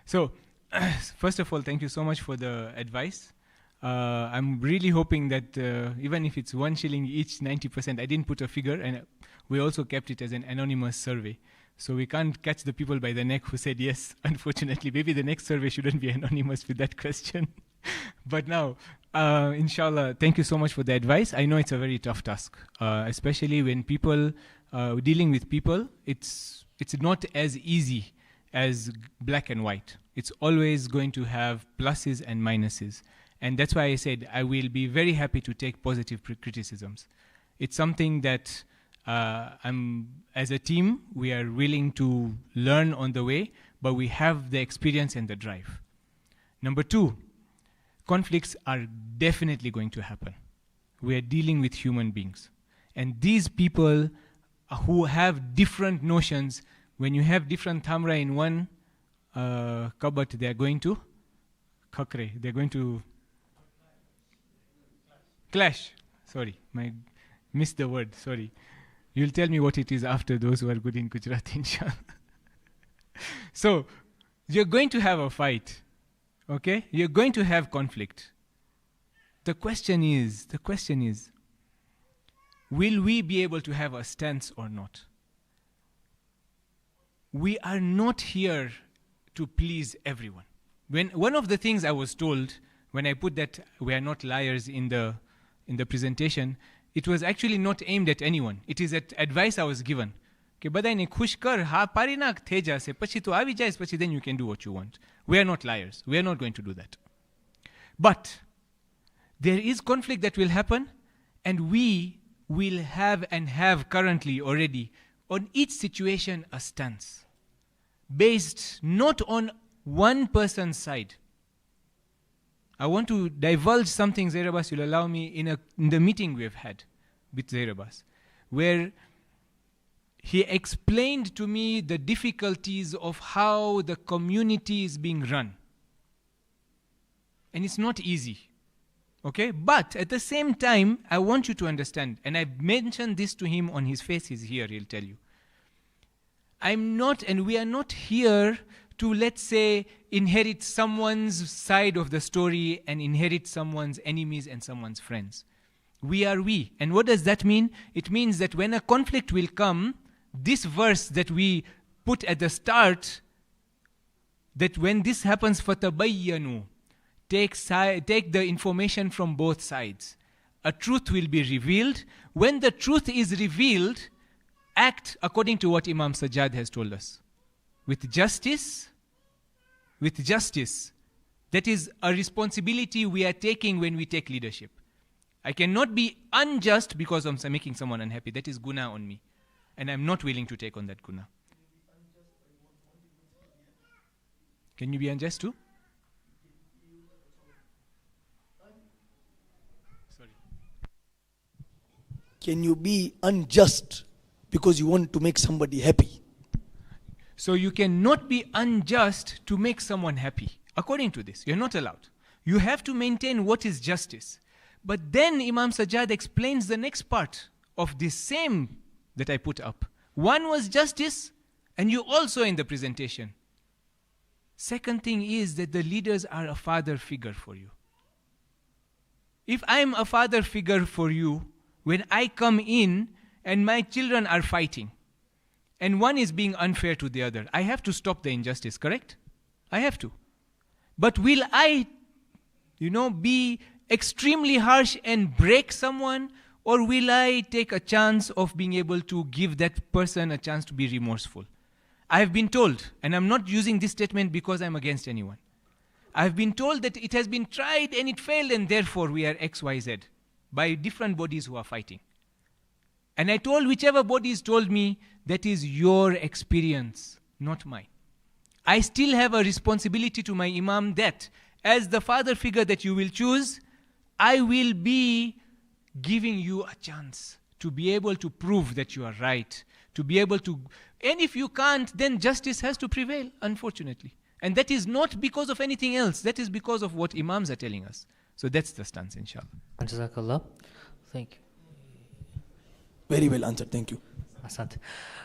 So, first of all, thank you so much for the advice. I'm really hoping that even if it's 1 shilling each, 90%, I didn't put a figure, and we also kept it as an anonymous survey. So we can't catch the people by the neck who said yes, unfortunately. Maybe the next survey shouldn't be anonymous with that question. But now, inshallah, thank you so much for the advice. I know it's a very tough task, especially when people, dealing with people, it's not as easy as black and white. It's always going to have pluses and minuses. And that's why I said I will be very happy to take positive criticisms. It's something that as a team, we are willing to learn on the way, but we have the experience and the drive. Number 2, conflicts are definitely going to happen. We are dealing with human beings. And these people who have different notions, when you have different thamra in one cupboard, they're going to clash. Sorry, missed the word, sorry. You'll tell me what it is after, those who are good in Gujarati, inshallah. So, you're going to have a fight, okay? You're going to have conflict. The question is, will we be able to have a stance or not? We are not here to please everyone. One of the things I was told when I put that we are not liars in the presentation, it was actually not aimed at anyone. It is advice I was given. કે બધાને ખુશ કર, હા પારી નાખ, થઈ જશે, પછી તું આવી જાય, પછી then you can do what you want. We are not liars. We are not going to do that. But there is conflict that will happen, and we will have and have currently already on each situation a stance based not on one person's side. I want to divulge something, Zairabas, you'll allow me, in the meeting we have had with Zairabas, where he explained to me the difficulties of how the community is being run. And it's not easy. Okay? But at the same time, I want you to understand, and I mentioned this to him on his face, he's here, he'll tell you. I'm not, and we are not here to, let's say, inherit someone's side of the story and inherit someone's enemies and someone's friends. We are we. And what does that mean? It means that when a conflict will come, this verse that we put at the start, that when this happens, فَتَبَيَّنُوا, take the information from both sides. A truth will be revealed. When the truth is revealed, act according to what Imam Sajjad has told us. With justice. That is a responsibility we are taking when we take leadership. I cannot be unjust because I'm making someone unhappy. That is guna on me. And I'm not willing to take on that guna. Can you be unjust too? Sorry. Can you be unjust because you want to make somebody happy? So you cannot be unjust to make someone happy. According to this, you're not allowed. You have to maintain what is justice. But then Imam Sajjad explains the next part of this same that I put up. One was justice, and you also in the presentation. Second thing is that the leaders are a father figure for you. If I'm a father figure for you, when I come in and my children are fighting, and one is being unfair to the other, I have to stop the injustice, correct? I have to. But will I, be extremely harsh and break someone, or will I take a chance of being able to give that person a chance to be remorseful? I have been told, and I'm not using this statement because I'm against anyone. I've been told that it has been tried and it failed, and therefore we are XYZ by different bodies who are fighting. And I told whichever bodies told me, that is your experience, not mine. I still have a responsibility to my Imam that as the father figure that you will choose, I will be giving you a chance to be able to prove that you are right, to be able to, and if you can't, then justice has to prevail, unfortunately. And that is not because of anything else, that is because of what Imams are telling us. So that's the stance, inshallah. Jazakallah. Thank you. Very well answered, thank you. Asante.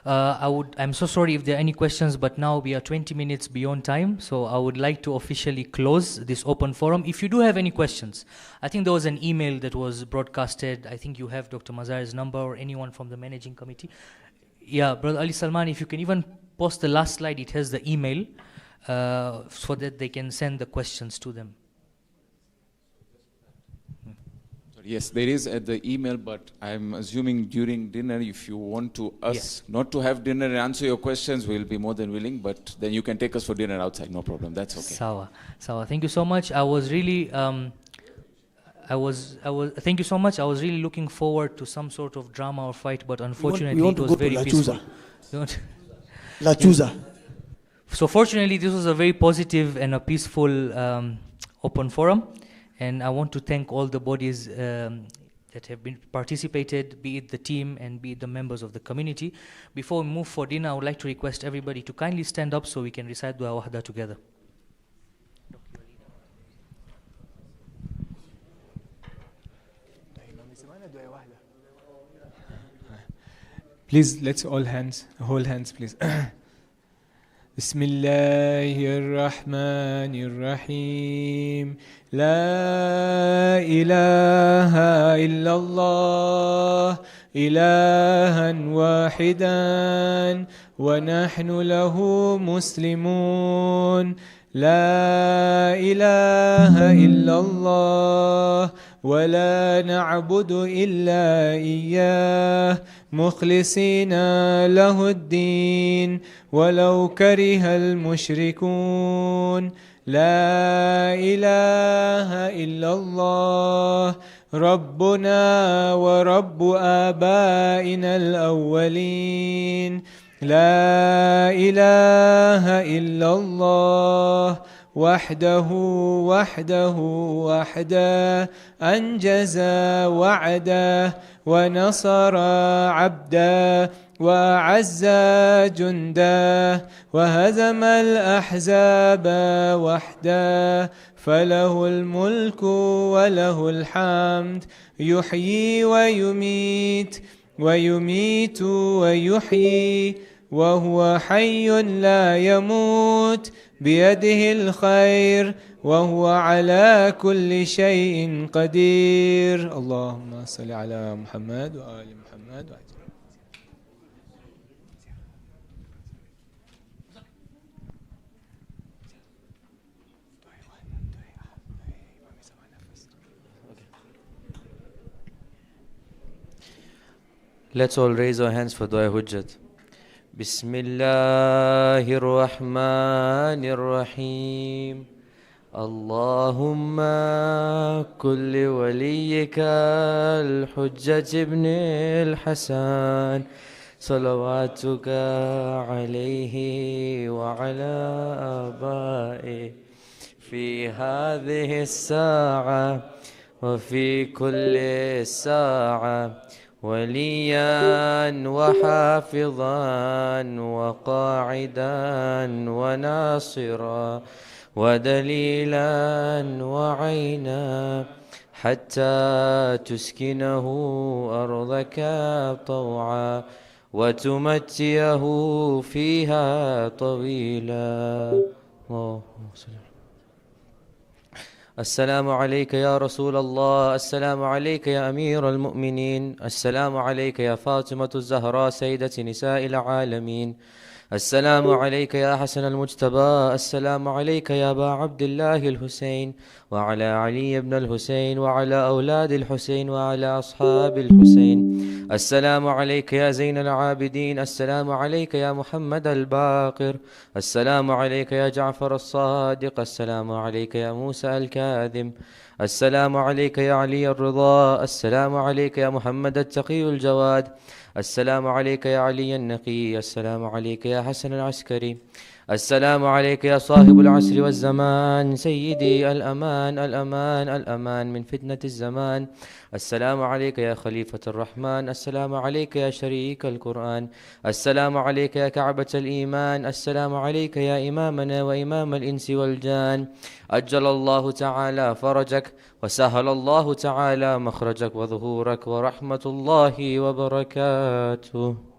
I'm so sorry if there are any questions, but now we are 20 minutes beyond time, so I would like to officially close this open forum. If you do have any questions, I think there was an email that was broadcasted. I think you have Dr. Mazar's number or anyone from the managing committee. Yeah, Brother Ali Salman, if you can even post the last slide, it has the email so that they can send the questions to them. Yes, there is at the email, but I'm assuming during dinner, if you want to not to have dinner and answer your questions, we'll be more than willing, but then you can take us for dinner outside, no problem, that's okay. Sawa. Thank you so much. I was really, thank you so much. I was really looking forward to some sort of drama or fight, but unfortunately it was very peaceful. La Chuza. So fortunately, this was a very positive and a peaceful open forum. And I want to thank all the bodies that have been participated, be it the team and be it the members of the community. Before we move for dinner, I would like to request everybody to kindly stand up so we can recite Dua Wahda together. Please, let's hold hands, please. بسم الله الرحمن الرحيم لا إله إلا الله إلها واحدا ونحن له مسلمون لا إله إلا الله ولا نعبد إلا إياه مخلصين له الدين ولو كره المشركون. لا إله إلا الله ربنا ورب آبائنا الأولين. لا إله إلا الله وحده وحده أنجز وعده ونصر عبده وأعز جنده وهزم الأحزاب وحده. فله الملك وله الحمد يحيي ويميت ويحيي وهو حي لا يموت بيده الخير وهو على كل شيء قدير. اللهم صل على محمد وآل محمد. Let's all raise our hands for Dua Hujjat. Bismillahir Rahmanir Rahim. Allahumma kulli waliyyika al-Hujjat ibn al-Hasan salawatuka alayhi wa ala aba'i fi hadhihi as-sa'a wa fi kulli sa'a وليا وحافظا وقاعدا وناصرا ودليلا وعينا حتى تسكنه أرضك طوعا وتمتيه فيها طويلا. اللهم صل. السلام عليك يا رسول الله، السلام عليك يا أمير المؤمنين، السلام عليك يا فاطمة الزهراء سيدة نساء العالمين، السلام عليك يا حسن المجتبى، السلام عليك يا أبا عبد الله الحسين وعلى علي بن الحسين وعلى أولاد الحسين وعلى أصحاب الحسين. السلام عليك يا زين العابدين، السلام عليك يا محمد الباقر، السلام عليك يا جعفر الصادق، السلام عليك يا موسى الكاظم، السلام عليك يا علي الرضا، السلام عليك يا محمد التقي الجواد، السلام عليك يا علي النقي، السلام عليك يا حسن العسكري، السلام عليك يا صاحب العصر والزمان سيدي الأمان الأمان الأمان من فتنة الزمان. السلام عليك يا خليفة الرحمن، السلام عليك يا شريك القرآن، السلام عليك يا كعبة الإيمان، السلام عليك يا إمامنا وإمام الإنس والجان. أجل الله تعالى فرجك وسهل الله تعالى مخرجك وظهورك ورحمة الله وبركاته.